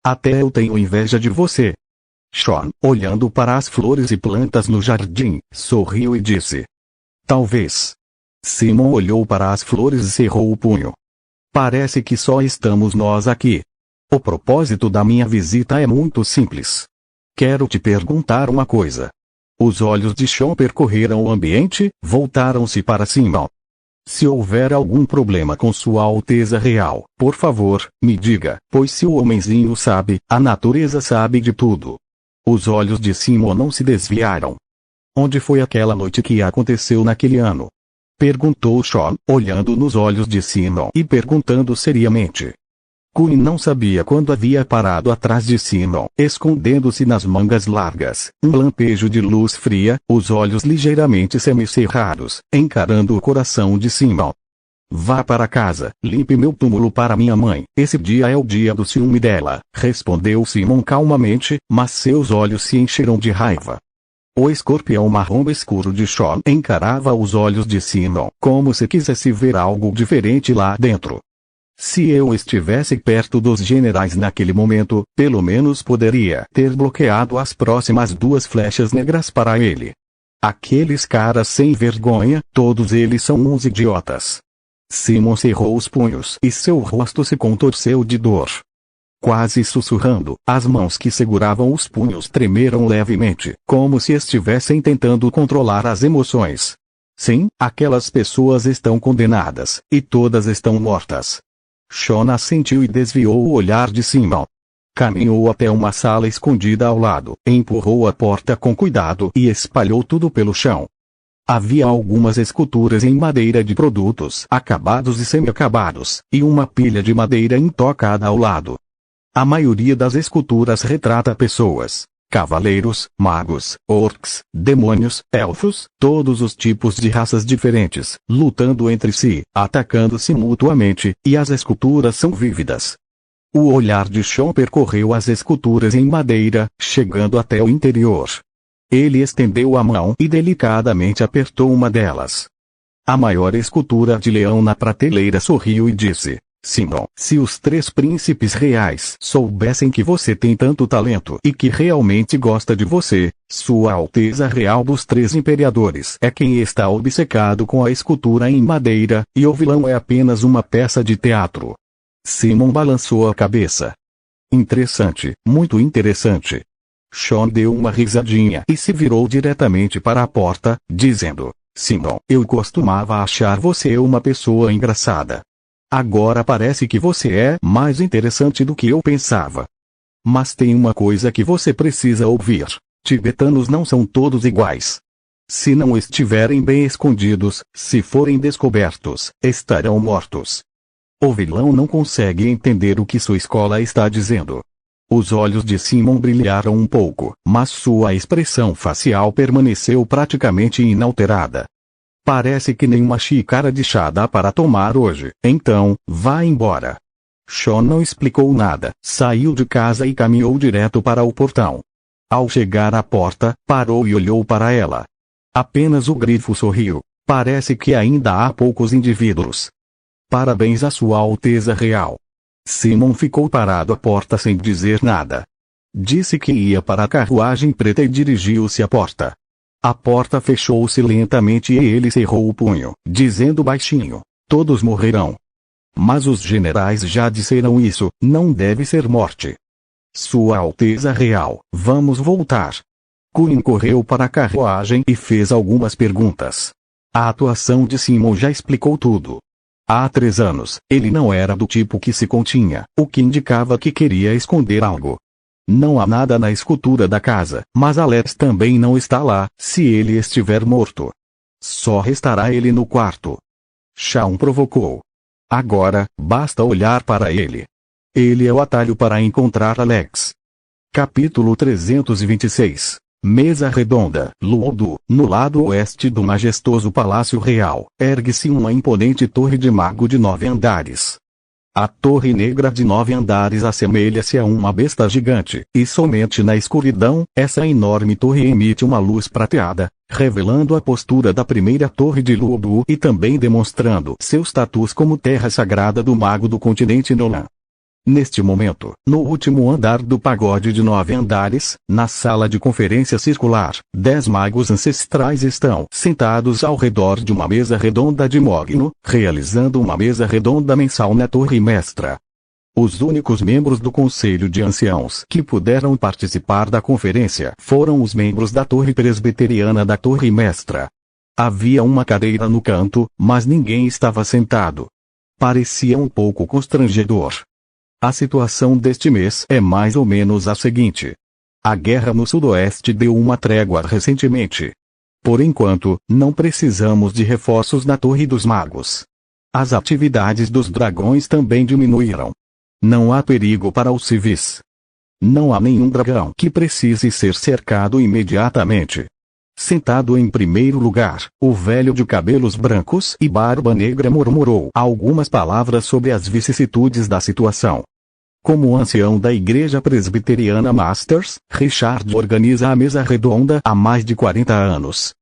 Até eu tenho inveja de você. Shaun, olhando para as flores e plantas no jardim, sorriu e disse: Talvez. Simon olhou para as flores e cerrou o punho. Parece que só estamos nós aqui. O propósito da minha visita é muito simples. Quero te perguntar uma coisa. Os olhos de Shaun percorreram o ambiente, voltaram-se para Simon. Se houver algum problema com Sua Alteza Real, por favor, me diga, pois se o homenzinho sabe, a natureza sabe de tudo. Os olhos de Simon não se desviaram. Onde foi aquela noite que aconteceu naquele ano? Perguntou Shaun, olhando nos olhos de Simon e perguntando seriamente. Quinn não sabia quando havia parado atrás de Simon, escondendo-se nas mangas largas, um lampejo de luz fria, os olhos ligeiramente semicerrados, encarando o coração de Simon. Vá para casa, limpe meu túmulo para minha mãe, esse dia é o dia do ciúme dela, respondeu Simon calmamente, mas seus olhos se encheram de raiva. O escorpião marrom escuro de Shaun encarava os olhos de Simon, como se quisesse ver algo diferente lá dentro. Se eu estivesse perto dos generais naquele momento, pelo menos poderia ter bloqueado as próximas 2 flechas negras para ele. Aqueles caras sem vergonha, todos eles são uns idiotas. Simon cerrou os punhos e seu rosto se contorceu de dor. Quase sussurrando, as mãos que seguravam os punhos tremeram levemente, como se estivessem tentando controlar as emoções. Sim, aquelas pessoas estão condenadas, e todas estão mortas. Sean assentiu e desviou o olhar de Simon. Caminhou até uma sala escondida ao lado, empurrou a porta com cuidado e espalhou tudo pelo chão. Havia algumas esculturas em madeira de produtos acabados e semi-acabados, e uma pilha de madeira intocada ao lado. A maioria das esculturas retrata pessoas, cavaleiros, magos, orcs, demônios, elfos, todos os tipos de raças diferentes, lutando entre si, atacando-se mutuamente, e as esculturas são vívidas. O olhar de Sean percorreu as esculturas em madeira, chegando até o interior. Ele estendeu a mão e delicadamente apertou uma delas. A maior escultura de leão na prateleira sorriu e disse: Simon, se os 3 príncipes reais soubessem que você tem tanto talento e que realmente gosta de você, Sua Alteza Real dos 3 Imperadores é quem está obcecado com a escultura em madeira, e o vilão é apenas uma peça de teatro. Simon balançou a cabeça. Interessante, muito interessante. Sean deu uma risadinha e se virou diretamente para a porta, dizendo: Simon, eu costumava achar você uma pessoa engraçada. Agora parece que você é mais interessante do que eu pensava. Mas tem uma coisa que você precisa ouvir: tibetanos não são todos iguais. Se não estiverem bem escondidos, se forem descobertos, estarão mortos. O vilão não consegue entender o que sua escola está dizendo. Os olhos de Simon brilharam um pouco, mas sua expressão facial permaneceu praticamente inalterada. Parece que nem uma xícara de chá dá para tomar hoje, então, vá embora. Sean não explicou nada, saiu de casa e caminhou direto para o portão. Ao chegar à porta, parou e olhou para ela. Apenas o grifo sorriu. Parece que ainda há poucos indivíduos. Parabéns à Sua Alteza Real. Simon ficou parado à porta sem dizer nada. Disse que ia para a carruagem preta e dirigiu-se à porta. A porta fechou-se lentamente e ele cerrou o punho, dizendo baixinho: todos morrerão. Mas os generais já disseram isso, não deve ser morte. Sua Alteza Real, vamos voltar. Queen correu para a carruagem e fez algumas perguntas. A atuação de Simon já explicou tudo. Há 3 anos, ele não era do tipo que se continha, o que indicava que queria esconder algo. Não há nada na escultura da casa, mas Alex também não está lá, se ele estiver morto. Só restará ele no quarto. Sean provocou. Agora, basta olhar para ele. Ele é o atalho para encontrar Alex. Capítulo 326. Mesa redonda, Luodu. No lado oeste do majestoso Palácio Real, ergue-se uma imponente torre de mago de 9 andares. A torre negra de 9 andares assemelha-se a uma besta gigante, e somente na escuridão, essa enorme torre emite uma luz prateada, revelando a postura da primeira torre de Luodu e também demonstrando seu status como terra sagrada do mago do continente Nolan. Neste momento, no último andar do pagode de 9 andares, na sala de conferência circular, 10 magos ancestrais estão sentados ao redor de uma mesa redonda de mogno, realizando uma mesa redonda mensal na Torre Mestra. Os únicos membros do Conselho de Anciãos que puderam participar da conferência foram os membros da Torre Presbiteriana da Torre Mestra. Havia uma cadeira no canto, mas ninguém estava sentado. Parecia um pouco constrangedor. A situação deste mês é mais ou menos a seguinte. A guerra no sudoeste deu uma trégua recentemente. Por enquanto, não precisamos de reforços na Torre dos Magos. As atividades dos dragões também diminuíram. Não há perigo para os civis. Não há nenhum dragão que precise ser cercado imediatamente. Sentado em primeiro lugar, o velho de cabelos brancos e barba negra murmurou algumas palavras sobre as vicissitudes da situação. Como ancião da Igreja Presbiteriana Masters, Richard organiza a mesa redonda há mais de 40 anos.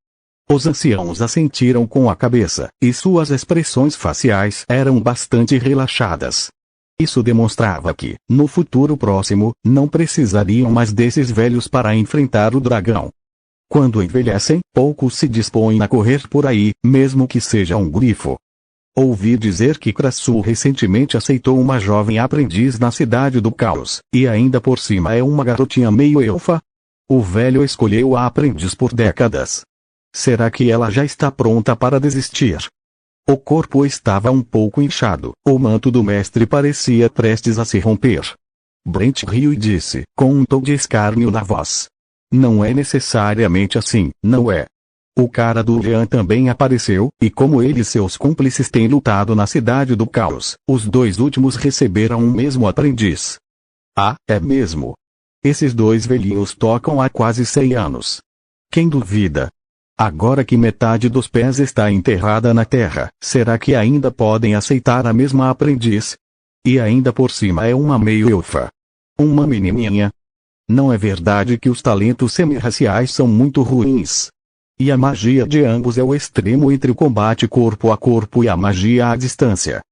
Os anciãos assentiram com a cabeça, e suas expressões faciais eram bastante relaxadas. Isso demonstrava que, no futuro próximo, não precisariam mais desses velhos para enfrentar o dragão. Quando envelhecem, poucos se dispõem a correr por aí, mesmo que seja um grifo. Ouvi dizer que Krassu recentemente aceitou uma jovem aprendiz na cidade do caos, e ainda por cima é uma garotinha meio elfa. O velho escolheu a aprendiz por décadas. Será que ela já está pronta para desistir? O corpo estava um pouco inchado, o manto do mestre parecia prestes a se romper. Brent riu e disse, com um tom de escárnio na voz. Não é necessariamente assim, não é? O cara do Leão também apareceu, e como ele e seus cúmplices têm lutado na cidade do caos, os dois últimos receberam um mesmo aprendiz. Ah, é mesmo? Esses dois velhinhos tocam há quase 100 anos. Quem duvida? Agora que metade dos pés está enterrada na terra, será que ainda podem aceitar a mesma aprendiz? E ainda por cima é uma meio-elfa. Uma menininha. Não é verdade que os talentos semi-raciais são muito ruins? E a magia de ambos é o extremo entre o combate corpo a corpo e a magia à distância.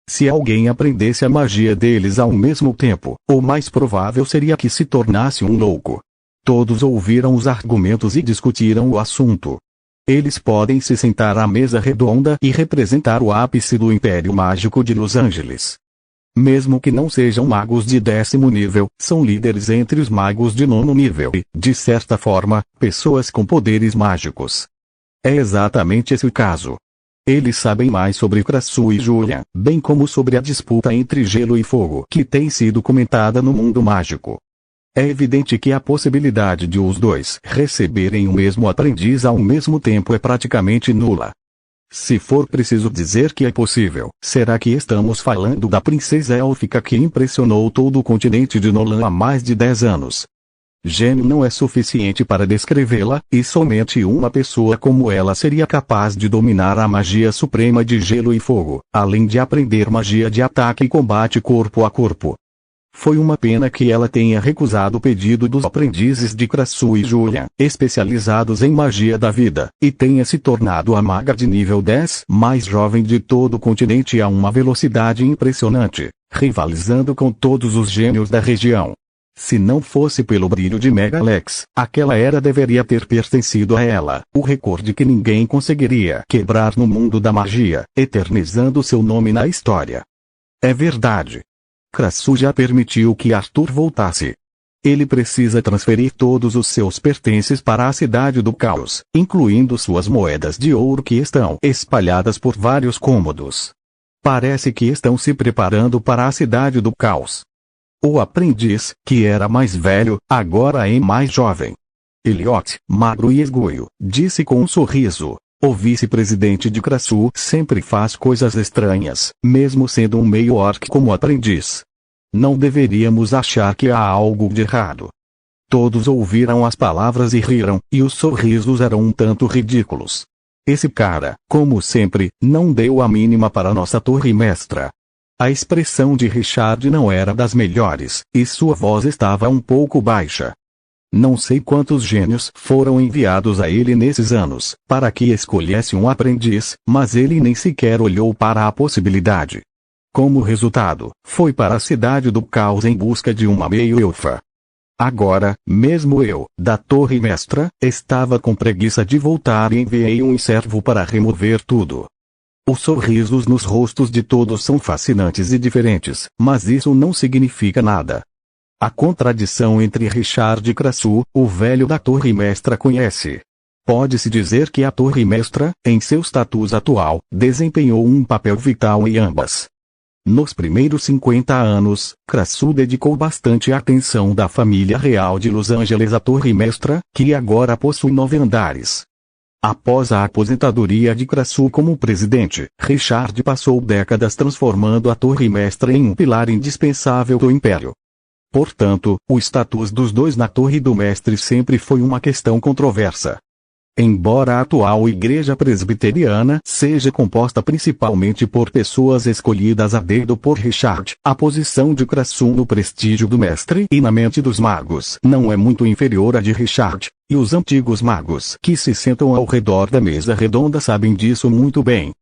Se alguém aprendesse a magia deles ao mesmo tempo, o mais provável seria que se tornasse um louco. Todos ouviram os argumentos e discutiram o assunto. Eles podem se sentar à mesa redonda e representar o ápice do Império Mágico de Los Angeles. Mesmo que não sejam magos de 10º nível, são líderes entre os magos de 9º nível e, de certa forma, pessoas com poderes mágicos. É exatamente esse o caso. Eles sabem mais sobre Krassu e Julian, bem como sobre a disputa entre gelo e fogo que tem sido comentada no mundo mágico. É evidente que a possibilidade de os dois receberem o mesmo aprendiz ao mesmo tempo é praticamente nula. Se for preciso dizer que é possível, será que estamos falando da princesa élfica que impressionou todo o continente de Nolan há mais de 10 anos? Gênio não é suficiente para descrevê-la, e somente uma pessoa como ela seria capaz de dominar a magia suprema de gelo e fogo, além de aprender magia de ataque e combate corpo a corpo. Foi uma pena que ela tenha recusado o pedido dos aprendizes de Krassu e Julian, especializados em magia da vida, e tenha se tornado a maga de nível 10 mais jovem de todo o continente a uma velocidade impressionante, rivalizando com todos os gênios da região. Se não fosse pelo brilho de Megalex, aquela era deveria ter pertencido a ela, o recorde que ninguém conseguiria quebrar no mundo da magia, eternizando seu nome na história. É verdade. Krassu já permitiu que Arthur voltasse. Ele precisa transferir todos os seus pertences para a cidade do caos, incluindo suas moedas de ouro que estão espalhadas por vários cômodos. Parece que estão se preparando para a cidade do caos. O aprendiz, que era mais velho, agora é mais jovem. Elliot, magro e esguio, disse com um sorriso. O vice-presidente de Krassu sempre faz coisas estranhas, mesmo sendo um meio-orc como aprendiz. Não deveríamos achar que há algo de errado. Todos ouviram as palavras e riram, e os sorrisos eram um tanto ridículos. Esse cara, como sempre, não deu a mínima para nossa torre mestra. A expressão de Richard não era das melhores, e sua voz estava um pouco baixa. Não sei quantos gênios foram enviados a ele nesses anos, para que escolhesse um aprendiz, mas ele nem sequer olhou para a possibilidade. Como resultado, foi para a cidade do caos em busca de uma meio-elfa. Agora, mesmo eu, da torre mestra, estava com preguiça de voltar e enviei um servo para remover tudo. Os sorrisos nos rostos de todos são fascinantes e diferentes, mas isso não significa nada. A contradição entre Richard e Krassu, o velho da Torre Mestra conhece. Pode-se dizer que a Torre Mestra, em seu status atual, desempenhou um papel vital em ambas. Nos primeiros 50 anos, Krassu dedicou bastante atenção da família real de Los Angeles à Torre Mestra, que agora possui 9 andares. Após a aposentadoria de Krassu como presidente, Richard passou décadas transformando a Torre Mestra em um pilar indispensável do Império. Portanto, o status dos dois na Torre do Mestre sempre foi uma questão controversa. Embora a atual Igreja Presbiteriana seja composta principalmente por pessoas escolhidas a dedo por Richard, a posição de Krassu no prestígio do Mestre e na mente dos magos não é muito inferior à de Richard, e os antigos magos que se sentam ao redor da mesa redonda sabem disso muito bem.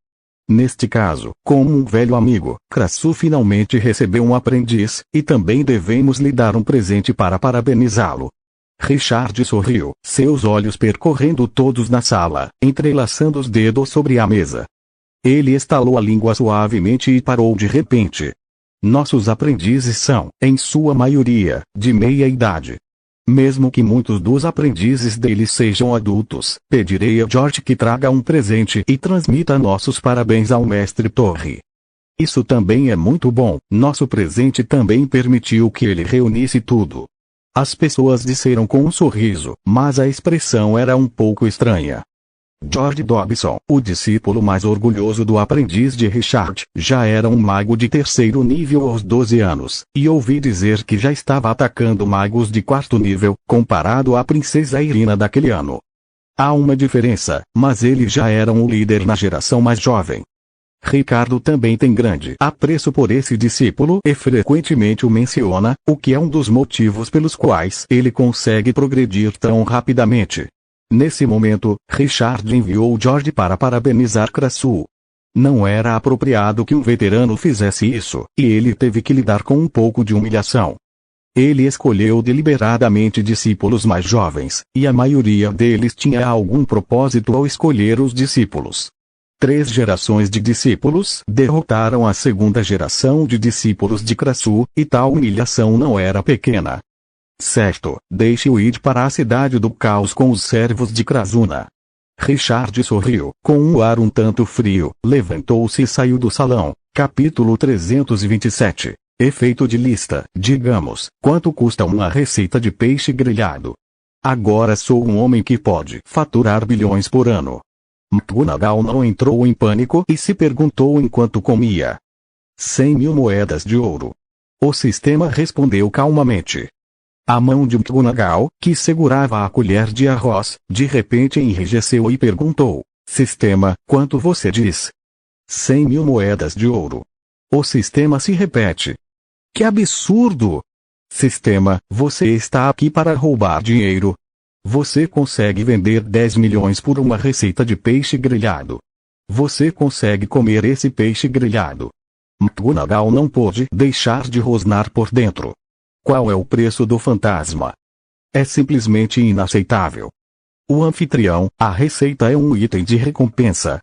Neste caso, como um velho amigo, Krassu finalmente recebeu um aprendiz, e também devemos lhe dar um presente para parabenizá-lo. Richard sorriu, seus olhos percorrendo todos na sala, entrelaçando os dedos sobre a mesa. Ele estalou a língua suavemente e parou de repente. Nossos aprendizes são, em sua maioria, de meia idade. Mesmo que muitos dos aprendizes deles sejam adultos, pedirei a George que traga um presente e transmita nossos parabéns ao mestre Torre. Isso também é muito bom. Nosso presente também permitiu que ele reunisse tudo. As pessoas disseram com um sorriso, mas a expressão era um pouco estranha. George Dobson, o discípulo mais orgulhoso do aprendiz de Richard, já era um mago de terceiro nível aos 12 anos, e ouvi dizer que já estava atacando magos de quarto nível, comparado à princesa Irina daquele ano. Há uma diferença, mas ele já era um líder na geração mais jovem. Ricardo também tem grande apreço por esse discípulo e frequentemente o menciona, o que é um dos motivos pelos quais ele consegue progredir tão rapidamente. Nesse momento, Richard enviou George para parabenizar Krassu. Não era apropriado que um veterano fizesse isso, e ele teve que lidar com um pouco de humilhação. Ele escolheu deliberadamente discípulos mais jovens, e a maioria deles tinha algum propósito ao escolher os discípulos. 3 gerações de discípulos derrotaram a segunda geração de discípulos de Krassu, e tal humilhação não era pequena. Certo, deixe-o ir para a cidade do caos com os servos de Krasuna. Richard sorriu, com um ar um tanto frio, levantou-se e saiu do salão. Capítulo 327. Efeito de lista. Digamos, quanto custa uma receita de peixe grelhado? Agora sou um homem que pode faturar bilhões por ano. McGonagall não entrou em pânico e se perguntou enquanto comia. 100.000 moedas de ouro. O sistema respondeu calmamente. A mão de McGonagall, que segurava a colher de arroz, de repente enrijeceu e perguntou: Sistema, quanto você diz? 100.000 moedas de ouro. O sistema se repete. Que absurdo! Sistema, você está aqui para roubar dinheiro. Você consegue vender 10 milhões por uma receita de peixe grelhado. Você consegue comer esse peixe grelhado. McGonagall não pôde deixar de rosnar por dentro. Qual é o preço do fantasma? É simplesmente inaceitável. O anfitrião, a receita é um item de recompensa.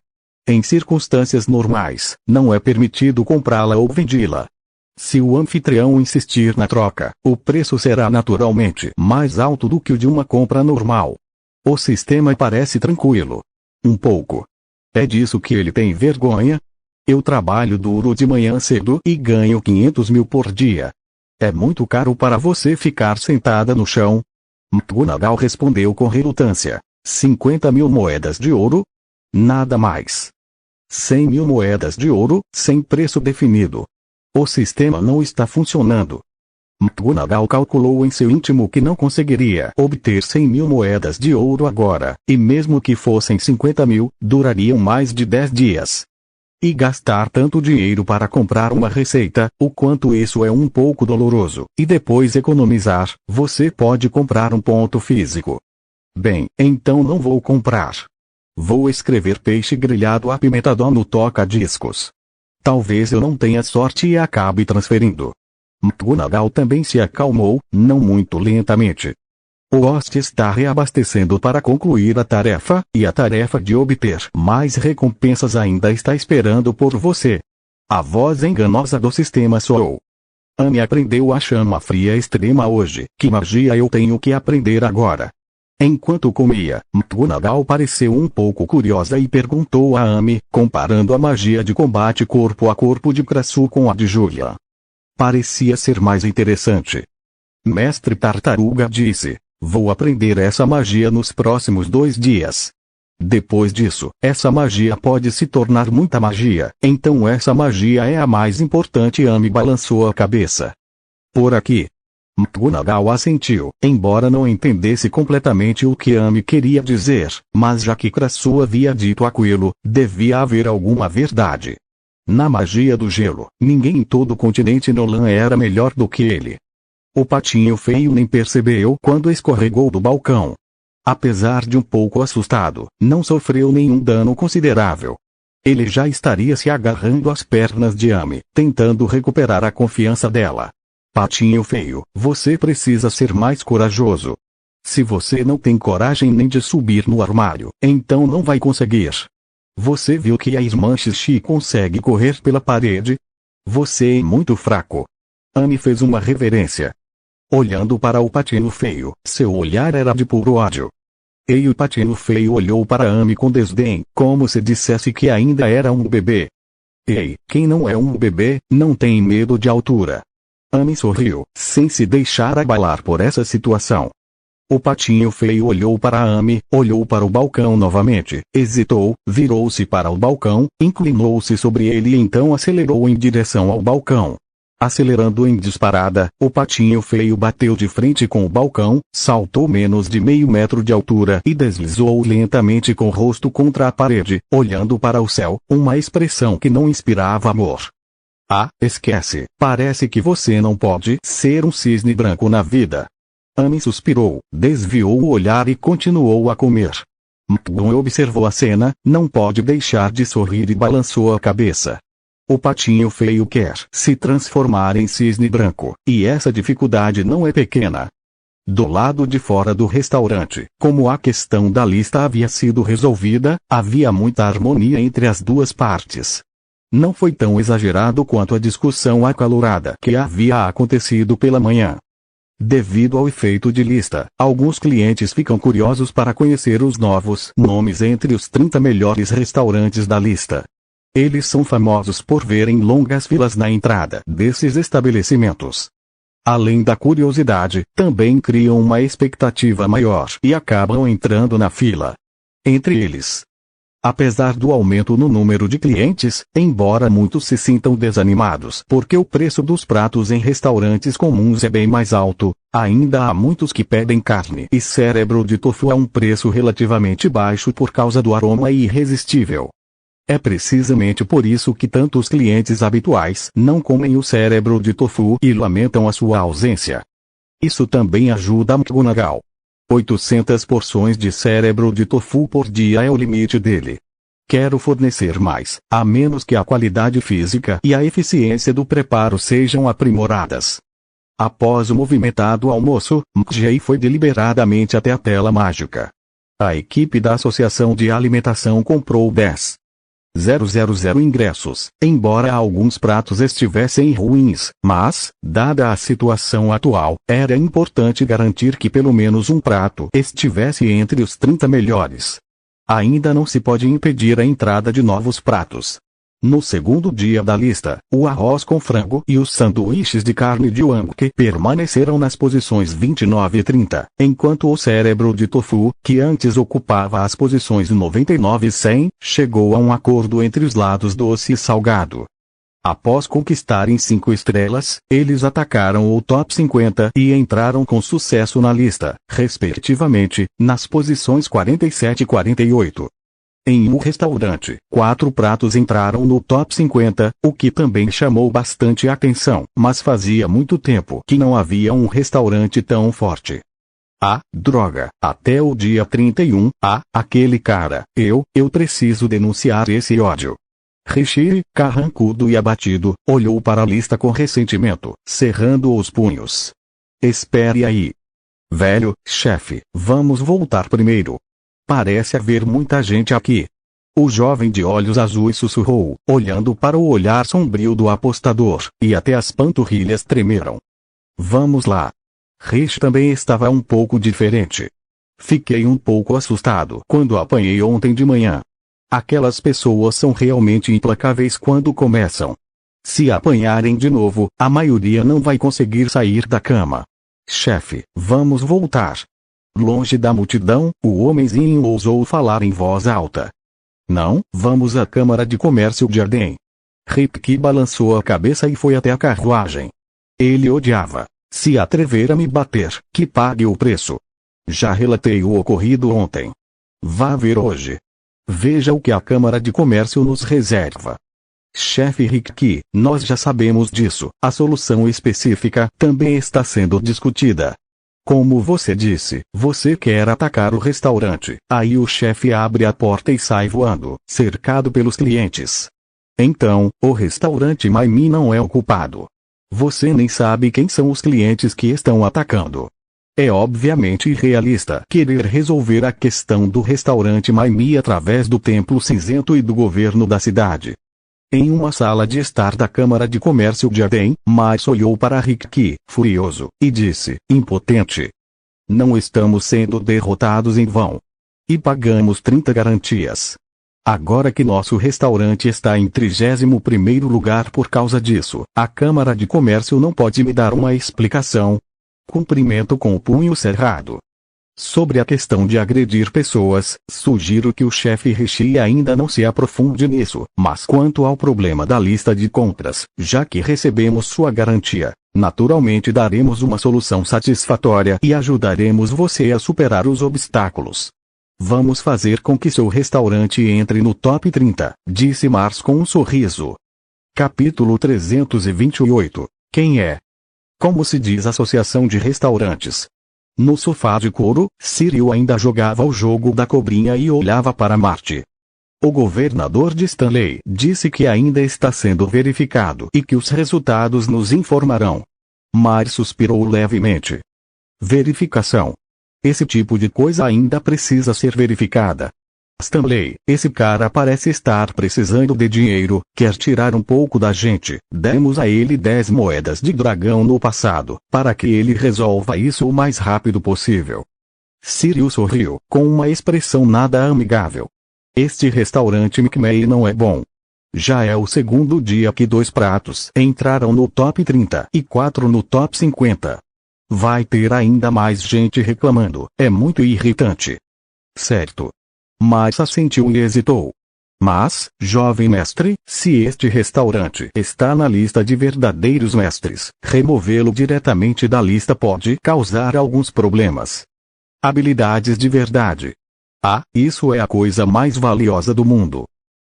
Em circunstâncias normais, não é permitido comprá-la ou vendê-la. Se o anfitrião insistir na troca, o preço será naturalmente mais alto do que o de uma compra normal. O sistema parece tranquilo. Um pouco. É disso que ele tem vergonha? Eu trabalho duro de manhã cedo e ganho 500 mil por dia. É muito caro para você ficar sentada no chão? McGonagall respondeu com relutância. 50.000 moedas de ouro? Nada mais. 100.000 moedas de ouro, sem preço definido. O sistema não está funcionando. McGonagall calculou em seu íntimo que não conseguiria obter 100.000 moedas de ouro agora, e mesmo que fossem 50.000, durariam mais de 10 dias. E gastar tanto dinheiro para comprar uma receita, o quanto isso é um pouco doloroso, e depois economizar, você pode comprar um ponto físico. Bem, então não vou comprar. Vou escrever peixe grelhado apimentado no toca-discos. Talvez eu não tenha sorte e acabe transferindo. McGonagall também se acalmou, não muito lentamente. O host está reabastecendo para concluir a tarefa, e a tarefa de obter mais recompensas ainda está esperando por você. A voz enganosa do sistema soou. Amy aprendeu a chama fria extrema hoje. Que magia eu tenho que aprender agora? Enquanto comia, McGonagall pareceu um pouco curiosa e perguntou a Amy, comparando a magia de combate corpo a corpo de Krassu com a de Julia. Parecia ser mais interessante. Mestre Tartaruga disse. Vou aprender essa magia nos próximos 2 dias. Depois disso, essa magia pode se tornar muita magia, então essa magia é a mais importante. Amy balançou a cabeça. Por aqui. McGonagall assentiu, embora não entendesse completamente o que Amy queria dizer, mas já que Krassu havia dito aquilo, devia haver alguma verdade. Na magia do gelo, ninguém em todo o continente Nolan era melhor do que ele. O patinho feio nem percebeu quando escorregou do balcão. Apesar de um pouco assustado, não sofreu nenhum dano considerável. Ele já estaria se agarrando às pernas de Amy, tentando recuperar a confiança dela. Patinho feio, você precisa ser mais corajoso. Se você não tem coragem nem de subir no armário, então não vai conseguir. Você viu que a irmã Xixi consegue correr pela parede? Você é muito fraco. Amy fez uma reverência. Olhando para o patinho feio, seu olhar era de puro ódio. E o patinho feio olhou para Amy com desdém, como se dissesse que ainda era um bebê. Ei, quem não é um bebê, não tem medo de altura. Amy sorriu, sem se deixar abalar por essa situação. O patinho feio olhou para Amy, olhou para o balcão novamente, hesitou, virou-se para o balcão, inclinou-se sobre ele e então acelerou em direção ao balcão. Acelerando em disparada, o patinho feio bateu de frente com o balcão, saltou menos de meio metro de altura e deslizou lentamente com o rosto contra a parede, olhando para o céu, uma expressão que não inspirava amor. Ah, esquece, parece que você não pode ser um cisne branco na vida. Amy suspirou, desviou o olhar e continuou a comer. McGonagall observou a cena, não pode deixar de sorrir e balançou a cabeça. O patinho feio quer se transformar em cisne branco, e essa dificuldade não é pequena. Do lado de fora do restaurante, como a questão da lista havia sido resolvida, havia muita harmonia entre as duas partes. Não foi tão exagerado quanto a discussão acalorada que havia acontecido pela manhã. Devido ao efeito de lista, alguns clientes ficam curiosos para conhecer os novos nomes entre os 30 melhores restaurantes da lista. Eles são famosos por verem longas filas na entrada desses estabelecimentos. Além da curiosidade, também criam uma expectativa maior e acabam entrando na fila. Entre eles, apesar do aumento no número de clientes, embora muitos se sintam desanimados porque o preço dos pratos em restaurantes comuns é bem mais alto, ainda há muitos que pedem carne e cérebro de tofu a um preço relativamente baixo por causa do aroma irresistível. É precisamente por isso que tantos clientes habituais não comem o cérebro de tofu e lamentam a sua ausência. Isso também ajuda a McGonagall. 800 porções de cérebro de tofu por dia é o limite dele. Quero fornecer mais, a menos que a qualidade física e a eficiência do preparo sejam aprimoradas. Após o movimentado almoço, McGonagall foi deliberadamente até a tela mágica. A equipe da Associação de Alimentação comprou 10,000 ingressos, embora alguns pratos estivessem ruins, mas, dada a situação atual, era importante garantir que pelo menos um prato estivesse entre os 30 melhores. Ainda não se pode impedir a entrada de novos pratos. No segundo dia da lista, o arroz com frango e os sanduíches de carne de wonk permaneceram nas posições 29 e 30, enquanto o cérebro de tofu, que antes ocupava as posições 99 e 100, chegou a um acordo entre os lados doce e salgado. Após conquistarem 5 estrelas, eles atacaram o top 50 e entraram com sucesso na lista, respectivamente, nas posições 47 e 48. Em um restaurante, 4 pratos entraram no top 50, o que também chamou bastante atenção, mas fazia muito tempo que não havia um restaurante tão forte. Ah, droga, até o dia 31, aquele cara, eu preciso denunciar esse ódio. Rishi, carrancudo e abatido, olhou para a lista com ressentimento, cerrando os punhos. Espere aí. Velho, chefe, vamos voltar primeiro. Parece haver muita gente aqui. O jovem de olhos azuis sussurrou, olhando para o olhar sombrio do apostador, e até as panturrilhas tremeram. Vamos lá. Rishi também estava um pouco diferente. Fiquei um pouco assustado quando apanhei ontem de manhã. Aquelas pessoas são realmente implacáveis quando começam. Se apanharem de novo, a maioria não vai conseguir sair da cama. Chefe, vamos voltar. Longe da multidão, o homenzinho ousou falar em voz alta. Não, vamos à Câmara de Comércio de Arden. Ripke balançou a cabeça e foi até a carruagem. Ele odiava. Se atrever a me bater, que pague o preço. Já relatei o ocorrido ontem. Vá ver hoje. Veja o que a Câmara de Comércio nos reserva. Chefe Ripke, nós já sabemos disso. A solução específica também está sendo discutida. Como você disse, você quer atacar o restaurante. Aí o chefe abre a porta e sai voando, cercado pelos clientes. Então, o restaurante Maimi não é o culpado. Você nem sabe quem são os clientes que estão atacando. É obviamente irrealista querer resolver a questão do restaurante Maimi através do Templo Cinzento e do governo da cidade. Em uma sala de estar da Câmara de Comércio de Arden, Miles olhou para Rick, furioso, e disse, impotente: não estamos sendo derrotados em vão. E pagamos 30 garantias. Agora que nosso restaurante está em 31º lugar por causa disso, a Câmara de Comércio não pode me dar uma explicação. Cumprimento com o punho cerrado. Sobre a questão de agredir pessoas, sugiro que o chefe Rishi ainda não se aprofunde nisso, mas quanto ao problema da lista de compras, já que recebemos sua garantia, naturalmente daremos uma solução satisfatória e ajudaremos você a superar os obstáculos. Vamos fazer com que seu restaurante entre no top 30, disse Mars com um sorriso. Capítulo 328. Quem é? Como se diz Associação de Restaurantes? No sofá de couro, Cyril ainda jogava o jogo da cobrinha e olhava para Marte. O governador de Stanley disse que ainda está sendo verificado e que os resultados nos informarão. Mars suspirou levemente. Verificação. Esse tipo de coisa ainda precisa ser verificada. Stanley, esse cara parece estar precisando de dinheiro, quer tirar um pouco da gente. Demos a ele 10 moedas de dragão no passado, para que ele resolva isso o mais rápido possível. Cyril sorriu, com uma expressão nada amigável. Este restaurante McMay não é bom. Já é o segundo dia que 2 pratos entraram no top 30 e 4 no top 50. Vai ter ainda mais gente reclamando, é muito irritante. Certo. Mas assentiu e hesitou. Mas, jovem mestre, se este restaurante está na lista de verdadeiros mestres, removê-lo diretamente da lista pode causar alguns problemas. Habilidades de verdade. Ah, isso é a coisa mais valiosa do mundo.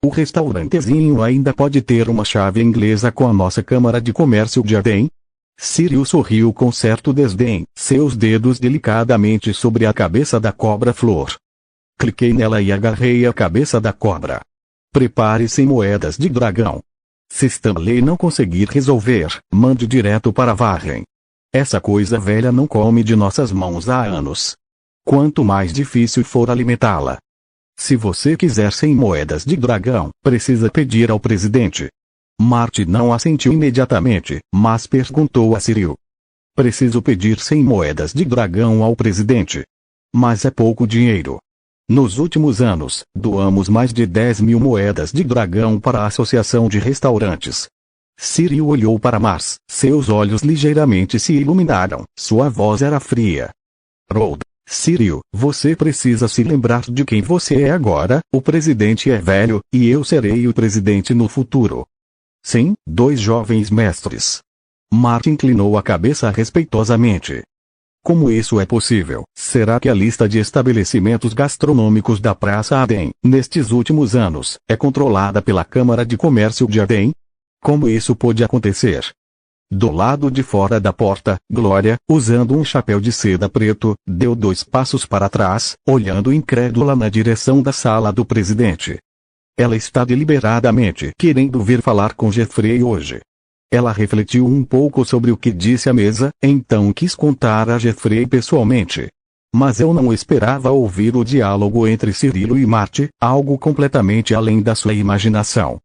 O restaurantezinho ainda pode ter uma chave inglesa com a nossa Câmara de Comércio de Arden? Cyril sorriu com certo desdém, seus dedos delicadamente sobre a cabeça da cobra-flor. Cliquei nela e agarrei a cabeça da cobra. Prepare-se moedas de dragão. Se Stanley não conseguir resolver, mande direto para Warren. Essa coisa velha não come de nossas mãos há anos. Quanto mais difícil for alimentá-la. Se você quiser 100 moedas de dragão, precisa pedir ao presidente. Marty não assentiu imediatamente, mas perguntou a Cyril. Preciso pedir 100 moedas de dragão ao presidente. Mas é pouco dinheiro. Nos últimos anos, doamos mais de 10.000 moedas de dragão para a Associação de Restaurantes. Cyril olhou para Mars, seus olhos ligeiramente se iluminaram, sua voz era fria. Rhoda, Cyril, você precisa se lembrar de quem você é agora, o presidente é velho, e eu serei o presidente no futuro. Sim, 2 jovens mestres. Marty inclinou a cabeça respeitosamente. Como isso é possível? Será que a lista de estabelecimentos gastronômicos da Praça Arden, nestes últimos anos, é controlada pela Câmara de Comércio de Arden? Como isso pode acontecer? Do lado de fora da porta, Glória, usando um chapéu de seda preto, deu 2 passos para trás, olhando incrédula na direção da sala do presidente. Ela está deliberadamente querendo vir falar com Jeffrey hoje. Ela refletiu um pouco sobre o que disse à mesa, então quis contar a Jeffrey pessoalmente. Mas eu não esperava ouvir o diálogo entre Cyril e Marty, algo completamente além da sua imaginação.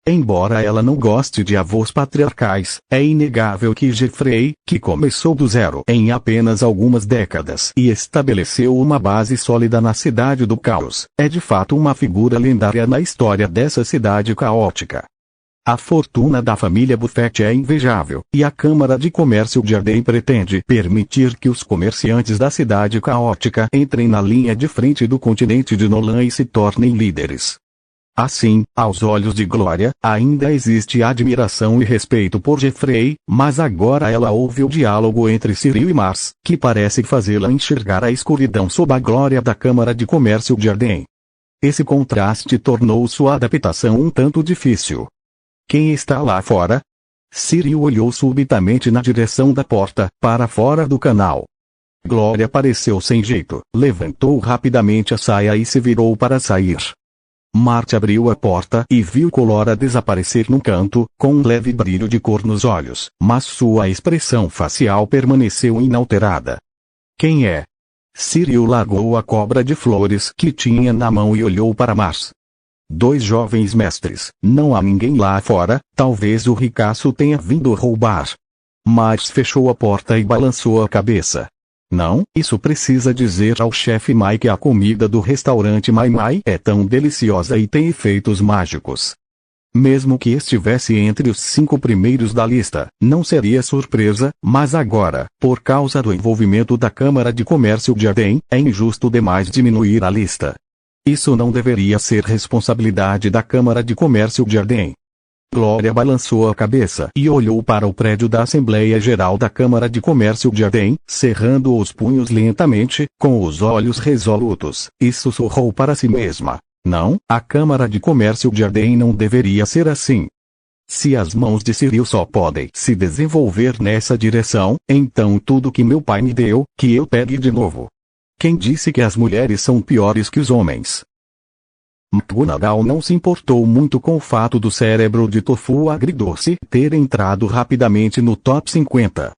Embora ela não goste de avós patriarcais, é inegável que Jeffrey, que começou do zero em apenas algumas décadas e estabeleceu uma base sólida na cidade do caos, é de fato uma figura lendária na história dessa cidade caótica. A fortuna da família Buffett é invejável, e a Câmara de Comércio de Arden pretende permitir que os comerciantes da cidade caótica entrem na linha de frente do continente de Nolan e se tornem líderes. Assim, aos olhos de Glória, ainda existe admiração e respeito por Jeffrey, mas agora ela ouve o diálogo entre Cyril e Mars, que parece fazê-la enxergar a escuridão sob a glória da Câmara de Comércio de Arden. Esse contraste tornou sua adaptação um tanto difícil. Quem está lá fora? Cyril olhou subitamente na direção da porta, para fora do canal. Glória pareceu sem jeito, levantou rapidamente a saia e se virou para sair. Marty abriu a porta e viu Colora desaparecer num canto, com um leve brilho de cor nos olhos, mas sua expressão facial permaneceu inalterada. Quem é? Cyril largou a cobra de flores que tinha na mão e olhou para Mars. 2 jovens mestres, não há ninguém lá fora, talvez o ricaço tenha vindo roubar. Mars fechou a porta e balançou a cabeça. Não, isso precisa dizer ao chefe Mai que a comida do restaurante Mai Mai é tão deliciosa e tem efeitos mágicos. Mesmo que estivesse entre os 5 primeiros da lista, não seria surpresa, mas agora, por causa do envolvimento da Câmara de Comércio de Arden, é injusto demais diminuir a lista. Isso não deveria ser responsabilidade da Câmara de Comércio de Arden. Glória balançou a cabeça e olhou para o prédio da Assembleia Geral da Câmara de Comércio de Arden, cerrando os punhos lentamente, com os olhos resolutos, e sussurrou para si mesma. Não, a Câmara de Comércio de Arden não deveria ser assim. Se as mãos de Cyril só podem se desenvolver nessa direção, então tudo que meu pai me deu, que eu pegue de novo. Quem disse que as mulheres são piores que os homens? McGonagall não se importou muito com o fato do cérebro de tofu agridoce ter entrado rapidamente no top 50.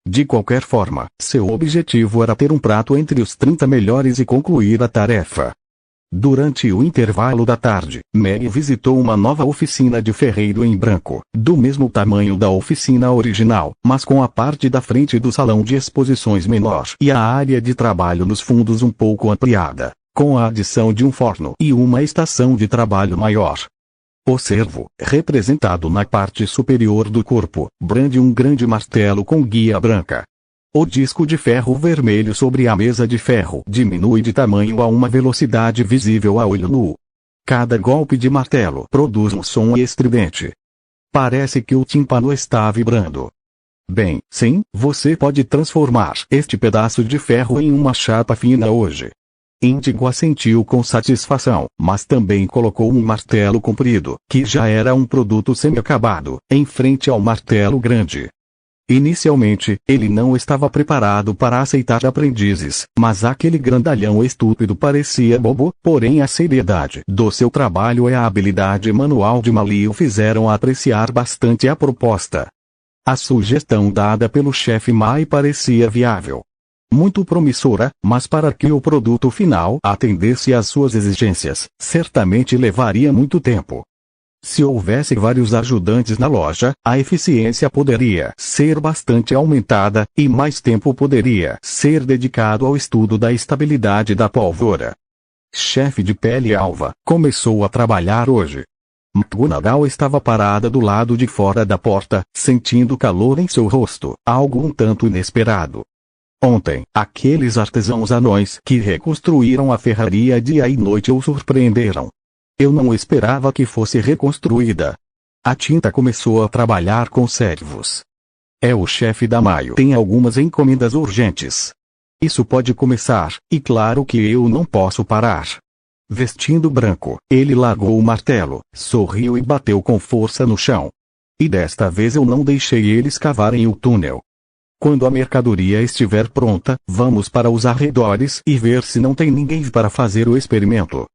De qualquer forma, seu objetivo era ter um prato entre os 30 melhores e concluir a tarefa. Durante o intervalo da tarde, Meg visitou uma nova oficina de ferreiro em branco, do mesmo tamanho da oficina original, mas com a parte da frente do salão de exposições menor e a área de trabalho nos fundos um pouco ampliada, com a adição de um forno e uma estação de trabalho maior. O servo, representado na parte superior do corpo, brande um grande martelo com guia branca. O disco de ferro vermelho sobre a mesa de ferro diminui de tamanho a uma velocidade visível a olho nu. Cada golpe de martelo produz um som estridente. Parece que o tímpano está vibrando. Bem, sim, você pode transformar este pedaço de ferro em uma chapa fina hoje. Índigo assentiu com satisfação, mas também colocou um martelo comprido, que já era um produto semi-acabado, em frente ao martelo grande. Inicialmente, ele não estava preparado para aceitar aprendizes, mas aquele grandalhão estúpido parecia bobo, porém a seriedade do seu trabalho e a habilidade manual de Mali o fizeram apreciar bastante a proposta. A sugestão dada pelo chefe Mai parecia viável. Muito promissora, mas para que o produto final atendesse às suas exigências, certamente levaria muito tempo. Se houvesse vários ajudantes na loja, a eficiência poderia ser bastante aumentada, e mais tempo poderia ser dedicado ao estudo da estabilidade da pólvora. Chefe de pele alva, começou a trabalhar hoje. McGonagall estava parada do lado de fora da porta, sentindo calor em seu rosto, algo um tanto inesperado. Ontem, aqueles artesãos anões que reconstruíram a ferraria dia e noite o surpreenderam. Eu não esperava que fosse reconstruída. A tinta começou a trabalhar com servos. É o chefe da Maio. Tem algumas encomendas urgentes. Isso pode começar, e claro que eu não posso parar. Vestindo branco, ele largou o martelo, sorriu e bateu com força no chão. E desta vez eu não deixei eles cavarem o túnel. Quando a mercadoria estiver pronta, vamos para os arredores e ver se não tem ninguém para fazer o experimento.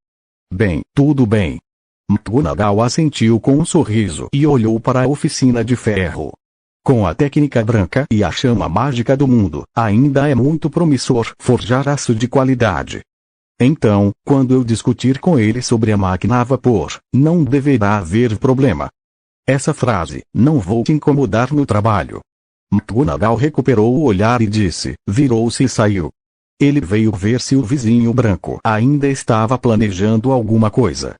Bem, tudo bem. McGonagall assentiu com um sorriso e olhou para a oficina de ferro. Com a técnica branca e a chama mágica do mundo, ainda é muito promissor forjar aço de qualidade. Então, quando eu discutir com ele sobre a máquina a vapor, não deverá haver problema. Essa frase, não vou te incomodar no trabalho. McGonagall recuperou o olhar e disse, virou-se e saiu. Ele veio ver se o vizinho branco ainda estava planejando alguma coisa.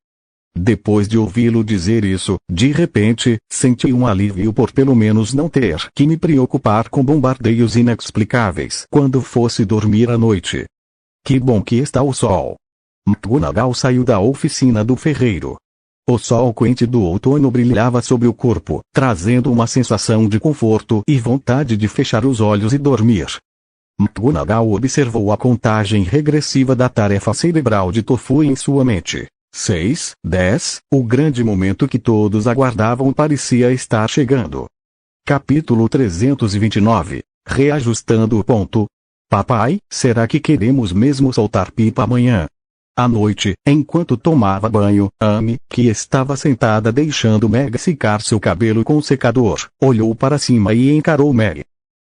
Depois de ouvi-lo dizer isso, de repente, senti um alívio por pelo menos não ter que me preocupar com bombardeios inexplicáveis quando fosse dormir à noite. Que bom que está o sol. McGonagall saiu da oficina do ferreiro. O sol quente do outono brilhava sobre o corpo, trazendo uma sensação de conforto e vontade de fechar os olhos e dormir. McGonagall observou a contagem regressiva da tarefa cerebral de tofu em sua mente. 6, 10, o grande momento que todos aguardavam parecia estar chegando. Capítulo 329. Reajustando o ponto. Papai, será que queremos mesmo soltar pipa amanhã? À noite, enquanto tomava banho, Amy, que estava sentada deixando Meg secar seu cabelo com o secador, olhou para cima e encarou Meg.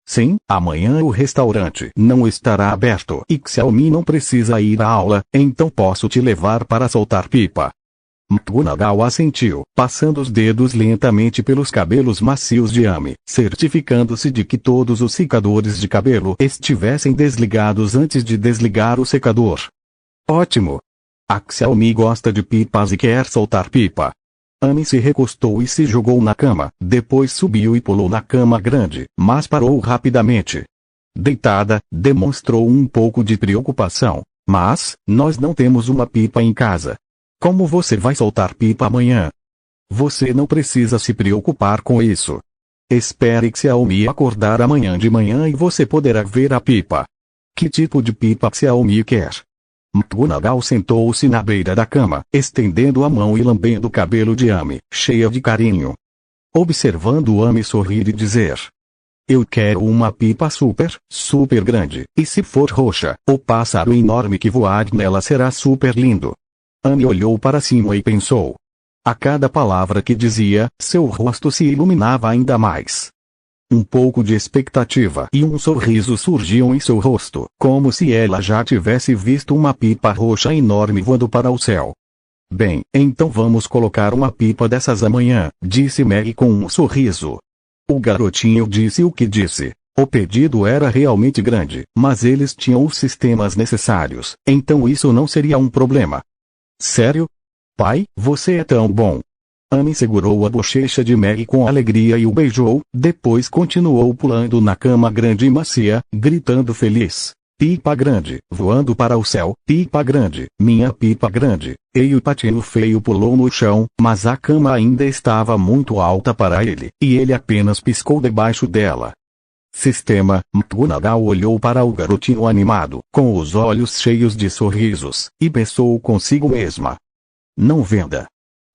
Sim, amanhã o restaurante não estará aberto e Xiaomi não precisa ir à aula, então posso te levar para soltar pipa. McGonagall assentiu, passando os dedos lentamente pelos cabelos macios de Amy, certificando-se de que todos os secadores de cabelo estivessem desligados antes de desligar o secador. Ótimo! A Xiaomi gosta de pipas e quer soltar pipa. Amy se recostou e se jogou na cama, depois subiu e pulou na cama grande, mas parou rapidamente. Deitada, demonstrou um pouco de preocupação. Mas, nós não temos uma pipa em casa. Como você vai soltar pipa amanhã? Você não precisa se preocupar com isso. Espere que Xiaomi acordar amanhã de manhã e você poderá ver a pipa. Que tipo de pipa Xiaomi quer? McGonagall sentou-se na beira da cama, estendendo a mão e lambendo o cabelo de Amy, cheia de carinho. Observando Amy sorrir e dizer: eu quero uma pipa super, super grande, e se for roxa, o pássaro enorme que voar nela será super lindo. Amy olhou para cima e pensou. A cada palavra que dizia, seu rosto se iluminava ainda mais. Um pouco de expectativa e um sorriso surgiam em seu rosto, como se ela já tivesse visto uma pipa roxa enorme voando para o céu. Bem, então vamos colocar uma pipa dessas amanhã, disse Meg com um sorriso. O garotinho disse o que disse. O pedido era realmente grande, mas eles tinham os sistemas necessários, então isso não seria um problema. Sério? Pai, você é tão bom. Amy segurou a bochecha de Meg com alegria e o beijou, depois continuou pulando na cama grande e macia, gritando feliz. Pipa grande, voando para o céu, pipa grande, minha pipa grande. E o patinho feio pulou no chão, mas a cama ainda estava muito alta para ele, e ele apenas piscou debaixo dela. Sistema, McGonagall olhou para o garotinho animado, com os olhos cheios de sorrisos, e pensou consigo mesma. Não venda.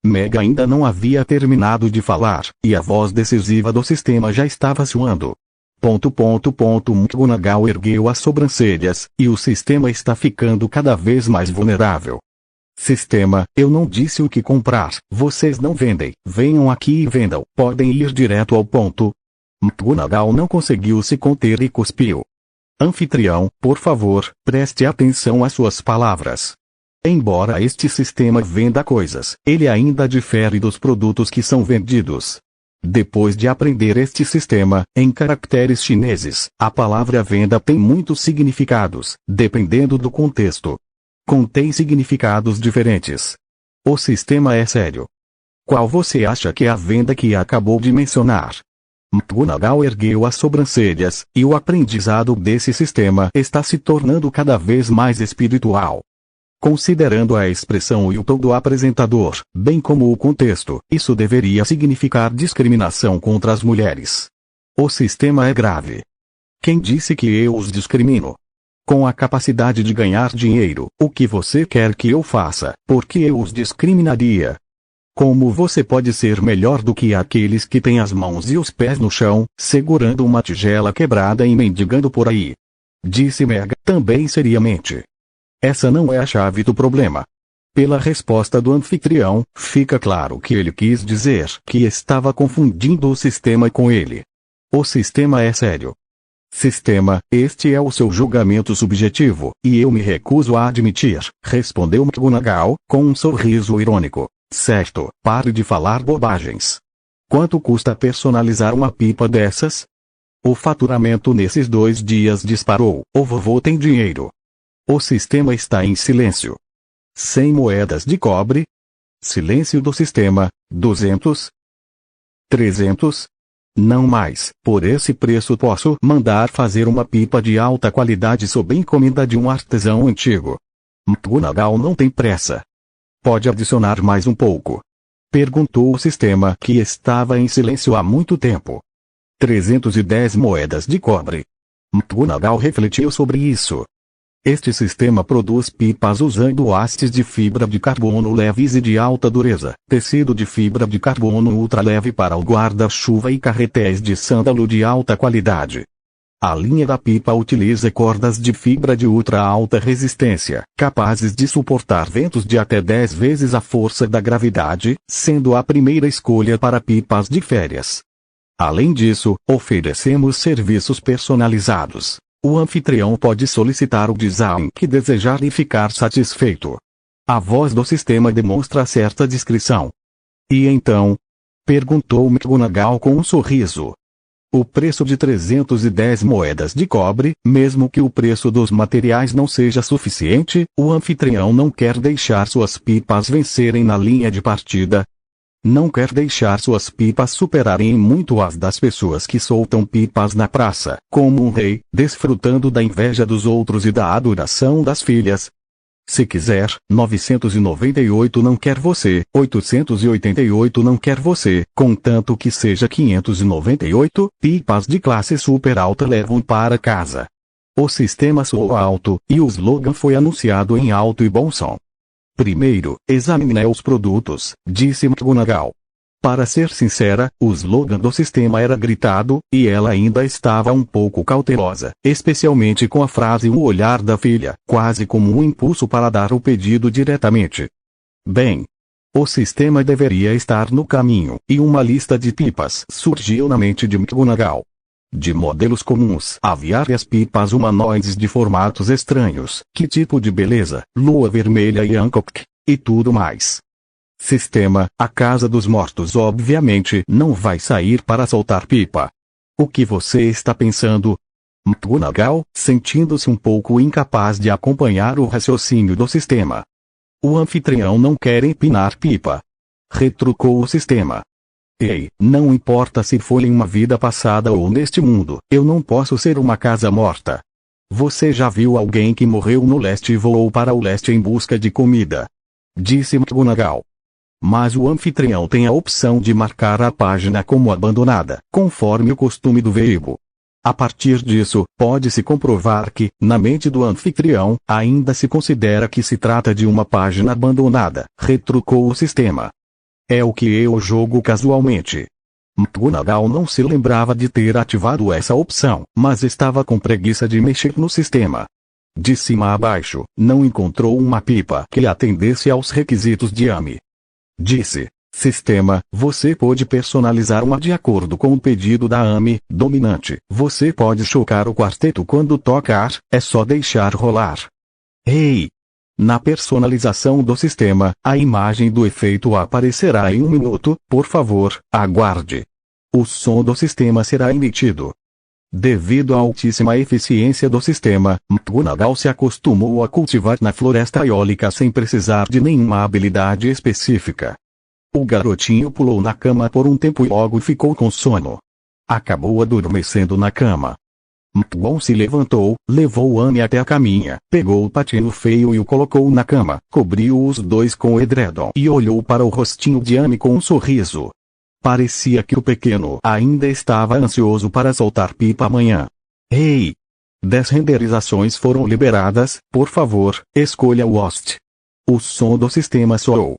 Meg ainda não havia terminado de falar, e a voz decisiva do sistema já estava soando. McGonagall ergueu as sobrancelhas, e o sistema está ficando cada vez mais vulnerável. Sistema, eu não disse o que comprar, vocês não vendem, venham aqui e vendam, podem ir direto ao ponto. McGonagall não conseguiu se conter e cuspiu. Anfitrião, por favor, preste atenção às suas palavras. Embora este sistema venda coisas, ele ainda difere dos produtos que são vendidos. Depois de aprender este sistema, em caracteres chineses, a palavra venda tem muitos significados, dependendo do contexto. Contém significados diferentes. O sistema é sério. Qual você acha que é a venda que acabou de mencionar? McGonagall ergueu as sobrancelhas, e o aprendizado desse sistema está se tornando cada vez mais espiritual. Considerando a expressão e o tom do apresentador, bem como o contexto, isso deveria significar discriminação contra as mulheres. O sistema é grave. Quem disse que eu os discrimino? Com a capacidade de ganhar dinheiro, o que você quer que eu faça, porque eu os discriminaria? Como você pode ser melhor do que aqueles que têm as mãos e os pés no chão, segurando uma tigela quebrada e mendigando por aí? Disse Meg, também seriamente. Essa não é a chave do problema. Pela resposta do anfitrião, fica claro que ele quis dizer que estava confundindo o sistema com ele. O sistema é sério. Sistema, este é o seu julgamento subjetivo, e eu me recuso a admitir, respondeu McGonagall, com um sorriso irônico. Certo, pare de falar bobagens. Quanto custa personalizar uma pipa dessas? O faturamento nesses 2 dias disparou, o vovô tem dinheiro. O sistema está em silêncio. 100 moedas de cobre? Silêncio do sistema, 200? 300? Não mais, por esse preço posso mandar fazer uma pipa de alta qualidade sob encomenda de um artesão antigo. McGonagall não tem pressa. Pode adicionar mais um pouco? Perguntou o sistema que estava em silêncio há muito tempo. 310 moedas de cobre. McGonagall refletiu sobre isso. Este sistema produz pipas usando hastes de fibra de carbono leves e de alta dureza, tecido de fibra de carbono ultraleve para o guarda-chuva e carretéis de sândalo de alta qualidade. A linha da pipa utiliza cordas de fibra de ultra alta resistência, capazes de suportar ventos de até 10 vezes a força da gravidade, sendo a primeira escolha para pipas de férias. Além disso, oferecemos serviços personalizados. O anfitrião pode solicitar o design que desejar e ficar satisfeito. A voz do sistema demonstra certa discrição. E então? Perguntou McGonagall com um sorriso. O preço de 310 moedas de cobre, mesmo que o preço dos materiais não seja suficiente, o anfitrião não quer deixar suas pipas vencerem na linha de partida. Não quer deixar suas pipas superarem em muito as das pessoas que soltam pipas na praça, como um rei, desfrutando da inveja dos outros e da adoração das filhas. Se quiser, 998 não quer você, 888 não quer você, contanto que seja 598, pipas de classe super alta levam para casa. O sistema soou alto, e o slogan foi anunciado em alto e bom som. Primeiro, examine os produtos, disse McGonagall. Para ser sincera, o slogan do sistema era gritado, e ela ainda estava um pouco cautelosa, especialmente com a frase e o olhar da filha, quase como um impulso para dar o pedido diretamente. Bem, o sistema deveria estar no caminho, e uma lista de pipas surgiu na mente de McGonagall. De modelos comuns a várias pipas humanoides de formatos estranhos, que tipo de beleza, lua vermelha e Hancock, e tudo mais. Sistema, a Casa dos Mortos obviamente não vai sair para soltar pipa. O que você está pensando? McGonagall, sentindo-se um pouco incapaz de acompanhar o raciocínio do sistema. O anfitrião não quer empinar pipa. Retrucou o sistema. Ei, não importa se foi em uma vida passada ou neste mundo, eu não posso ser uma casa morta. Você já viu alguém que morreu no leste e voou para o leste em busca de comida? Disse McGonagall. Mas o anfitrião tem a opção de marcar a página como abandonada, conforme o costume do veículo. A partir disso, pode-se comprovar que, na mente do anfitrião, ainda se considera que se trata de uma página abandonada, retrucou o sistema. É o que eu jogo casualmente. McGonagall não se lembrava de ter ativado essa opção, mas estava com preguiça de mexer no sistema. De cima a baixo, não encontrou uma pipa que atendesse aos requisitos de Amy. Disse, sistema, você pode personalizar uma de acordo com o pedido da Amy, dominante. Você pode chocar o quarteto quando tocar, é só deixar rolar. Ei! Na personalização do sistema, a imagem do efeito aparecerá em 1 minuto, por favor, aguarde. O som do sistema será emitido. Devido à altíssima eficiência do sistema, McGonagall se acostumou a cultivar na floresta eólica sem precisar de nenhuma habilidade específica. O garotinho pulou na cama por um tempo e logo ficou com sono. Acabou adormecendo na cama. McGonagall se levantou, levou Amy até a caminha, pegou o patinho feio e o colocou na cama, cobriu os dois com o edredom e olhou para o rostinho de Amy com um sorriso. Parecia que o pequeno ainda estava ansioso para soltar pipa amanhã. Ei! 10 renderizações foram liberadas, por favor, escolha o host. O som do sistema soou.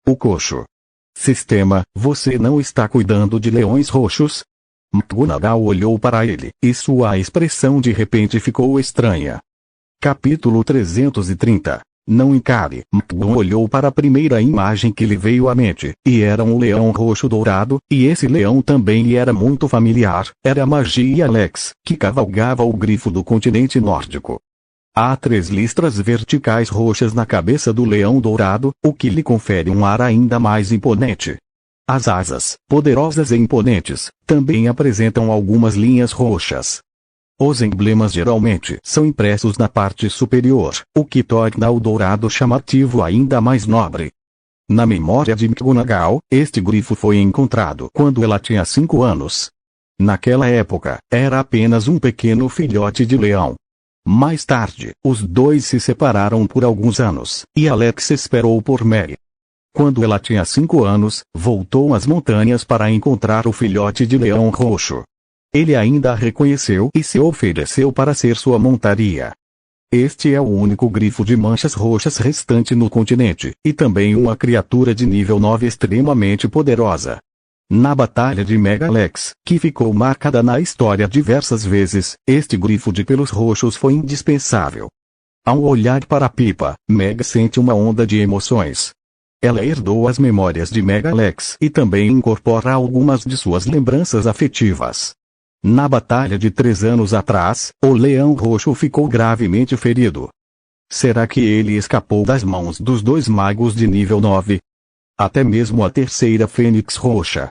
O coxo. Sistema, você não está cuidando de leões roxos? McGonagall olhou para ele, e sua expressão de repente ficou estranha. Capítulo 330. Não encare. McGonagall olhou para a primeira imagem que lhe veio à mente, e era um leão roxo dourado, e esse leão também lhe era muito familiar, era Magia Alex, que cavalgava o grifo do continente nórdico. Há 3 listras verticais roxas na cabeça do leão dourado, o que lhe confere um ar ainda mais imponente. As asas, poderosas e imponentes, também apresentam algumas linhas roxas. Os emblemas geralmente são impressos na parte superior, o que torna o dourado chamativo ainda mais nobre. Na memória de McGonagall, este grifo foi encontrado quando ela tinha 5 anos. Naquela época, era apenas um pequeno filhote de leão. Mais tarde, os dois se separaram por alguns anos, e Alex esperou por Mary. Quando ela tinha 5 anos, voltou às montanhas para encontrar o filhote de leão roxo. Ele ainda a reconheceu e se ofereceu para ser sua montaria. Este é o único grifo de manchas roxas restante no continente, e também uma criatura de nível 9 extremamente poderosa. Na Batalha de Megalex, que ficou marcada na história diversas vezes, este grifo de pelos roxos foi indispensável. Ao olhar para a pipa, Meg sente uma onda de emoções. Ela herdou as memórias de Megalex e também incorpora algumas de suas lembranças afetivas. Na batalha de 3 anos atrás, o Leão Roxo ficou gravemente ferido. Será que ele escapou das mãos dos 2 magos de nível 9? Até mesmo a terceira Fênix Roxa.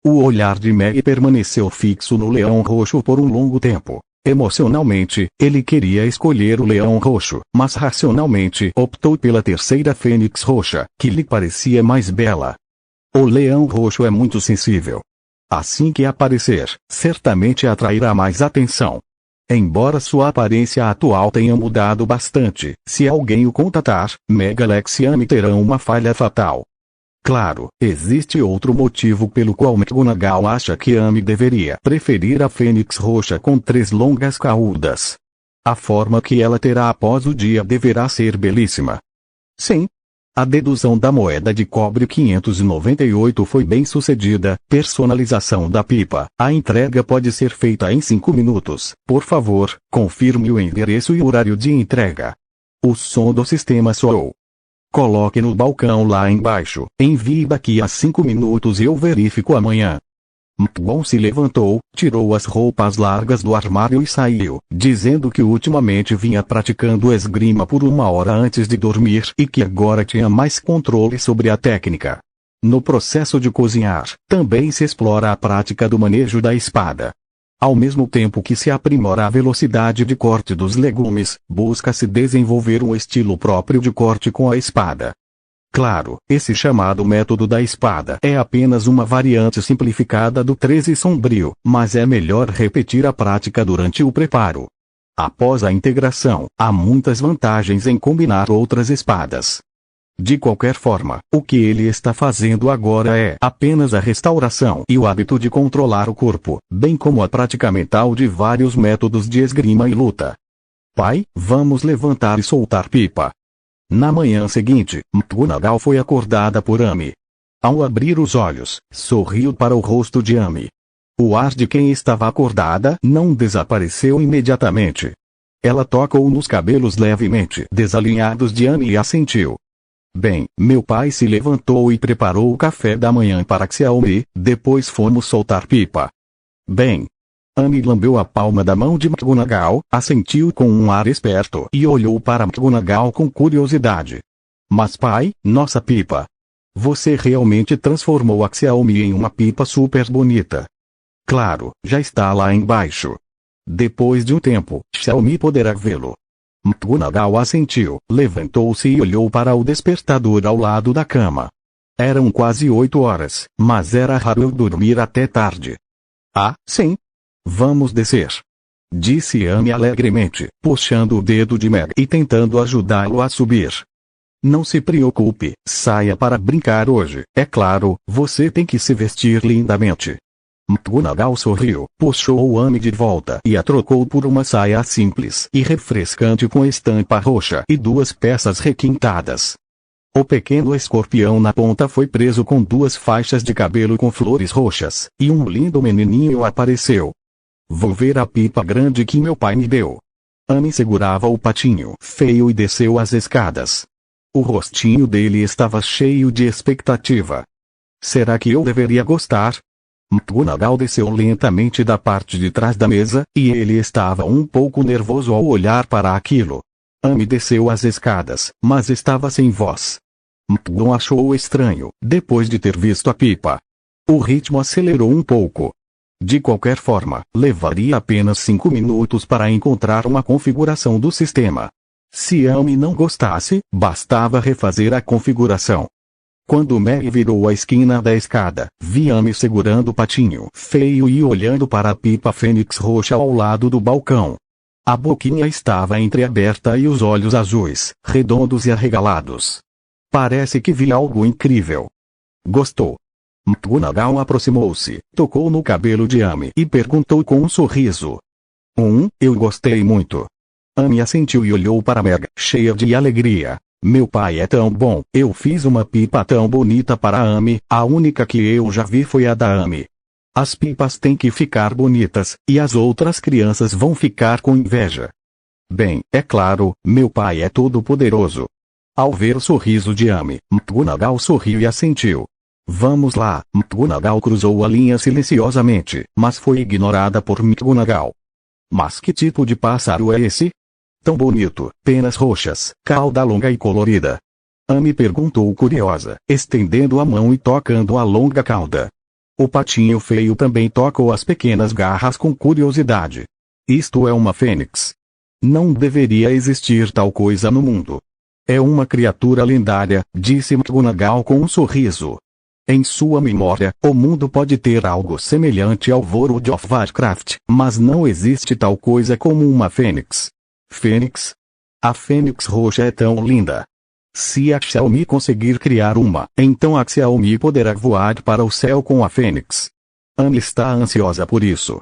O olhar de Meg permaneceu fixo no Leão Roxo por um longo tempo. Emocionalmente, ele queria escolher o Leão Roxo, mas racionalmente optou pela terceira Fênix Roxa, que lhe parecia mais bela. O Leão Roxo é muito sensível. Assim que aparecer, certamente atrairá mais atenção. Embora sua aparência atual tenha mudado bastante, se alguém o contatar, Megalex e Amy terão uma falha fatal. Claro, existe outro motivo pelo qual McGonagall acha que Amy deveria preferir a Fênix Roxa com 3 longas caudas. A forma que ela terá após o dia deverá ser belíssima. Sim. A dedução da moeda de cobre 598 foi bem sucedida. Personalização da pipa. A entrega pode ser feita em 5 minutos. Por favor, confirme o endereço e horário de entrega. O som do sistema soou. Coloque no balcão lá embaixo. Envie daqui a 5 minutos e eu verifico amanhã. McGonagall se levantou, tirou as roupas largas do armário e saiu, dizendo que ultimamente vinha praticando esgrima por 1 hora antes de dormir e que agora tinha mais controle sobre a técnica. No processo de cozinhar, também se explora a prática do manejo da espada. Ao mesmo tempo que se aprimora a velocidade de corte dos legumes, busca-se desenvolver um estilo próprio de corte com a espada. Claro, esse chamado método da espada é apenas uma variante simplificada do 13 sombrio, mas é melhor repetir a prática durante o preparo. Após a integração, há muitas vantagens em combinar outras espadas. De qualquer forma, o que ele está fazendo agora é apenas a restauração e o hábito de controlar o corpo, bem como a prática mental de vários métodos de esgrima e luta. Pai, vamos levantar e soltar pipa. Na manhã seguinte, McGonagall foi acordada por Amy. Ao abrir os olhos, sorriu para o rosto de Amy. O ar de quem estava acordada não desapareceu imediatamente. Ela tocou nos cabelos levemente desalinhados de Amy e assentiu. Bem, meu pai se levantou e preparou o café da manhã para Xiaomi, depois fomos soltar pipa. Bem. Amy lambeu a palma da mão de McGonagall, assentiu com um ar esperto e olhou para McGonagall com curiosidade. Mas pai, nossa pipa. Você realmente transformou a Xiaomi em uma pipa super bonita. Claro, já está lá embaixo. Depois de um tempo, Xiaomi poderá vê-lo. McGonagall assentiu, levantou-se e olhou para o despertador ao lado da cama. Eram quase 8 horas, mas era raro eu dormir até tarde. Ah, sim. Vamos descer. Disse Amy alegremente, puxando o dedo de Meg e tentando ajudá-lo a subir. Não se preocupe, saia para brincar hoje, é claro, você tem que se vestir lindamente. McGonagall sorriu, puxou o Amy de volta e a trocou por uma saia simples e refrescante com estampa roxa e 2 peças requintadas. O pequeno escorpião na ponta foi preso com 2 faixas de cabelo com flores roxas, e um lindo menininho apareceu. Vou ver a pipa grande que meu pai me deu. Amy segurava o patinho feio e desceu as escadas. O rostinho dele estava cheio de expectativa. Será que eu deveria gostar? McGonagall desceu lentamente da parte de trás da mesa, e ele estava um pouco nervoso ao olhar para aquilo. Amy desceu as escadas, mas estava sem voz. McGonagall achou estranho, depois de ter visto a pipa. O ritmo acelerou um pouco. De qualquer forma, levaria apenas 5 minutos para encontrar uma configuração do sistema. Se Amy não gostasse, bastava refazer a configuração. Quando Meg virou a esquina da escada, vi Amy segurando o patinho feio e olhando para a pipa Fênix Roxa ao lado do balcão. A boquinha estava entreaberta e os olhos azuis, redondos e arregalados. Parece que vi algo incrível. Gostou? McGonagall aproximou-se, tocou no cabelo de Amy e perguntou com um sorriso. Eu gostei muito. Amy assentiu e olhou para Meg, cheia de alegria. Meu pai é tão bom, eu fiz uma pipa tão bonita para a Amy, a única que eu já vi foi a da Amy. As pipas têm que ficar bonitas, e as outras crianças vão ficar com inveja. Bem, é claro, meu pai é todo poderoso. Ao ver o sorriso de Amy, McGonagall sorriu e assentiu. Vamos lá, McGonagall cruzou a linha silenciosamente, mas foi ignorada por McGonagall. Mas que tipo de pássaro é esse? Tão bonito, penas roxas, cauda longa e colorida. Amy perguntou curiosa, estendendo a mão e tocando a longa cauda. O patinho feio também tocou as pequenas garras com curiosidade. Isto é uma fênix. Não deveria existir tal coisa no mundo. É uma criatura lendária, disse McGonagall com um sorriso. Em sua memória, o mundo pode ter algo semelhante ao World of Warcraft, mas não existe tal coisa como uma fênix. Fênix? A fênix roxa é tão linda. Se a Xiaomi conseguir criar uma, então a Xiaomi poderá voar para o céu com a fênix. Amy está ansiosa por isso.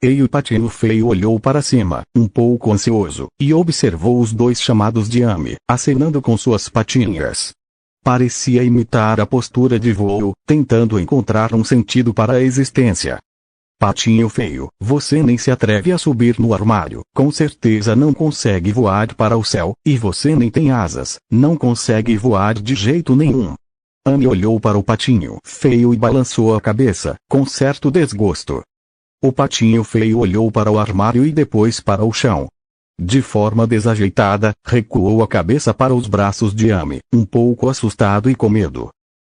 E o patinho feio olhou para cima, um pouco ansioso, e observou os dois chamados de Amy, acenando com suas patinhas. Parecia imitar a postura de voo, tentando encontrar um sentido para a existência. Patinho feio, você nem se atreve a subir no armário, com certeza não consegue voar para o céu, e você nem tem asas, não consegue voar de jeito nenhum. Amy olhou para o patinho feio e balançou a cabeça, com certo desgosto. O patinho feio olhou para o armário e depois para o chão. De forma desajeitada, recuou a cabeça para os braços de Amy, um pouco assustado e com medo.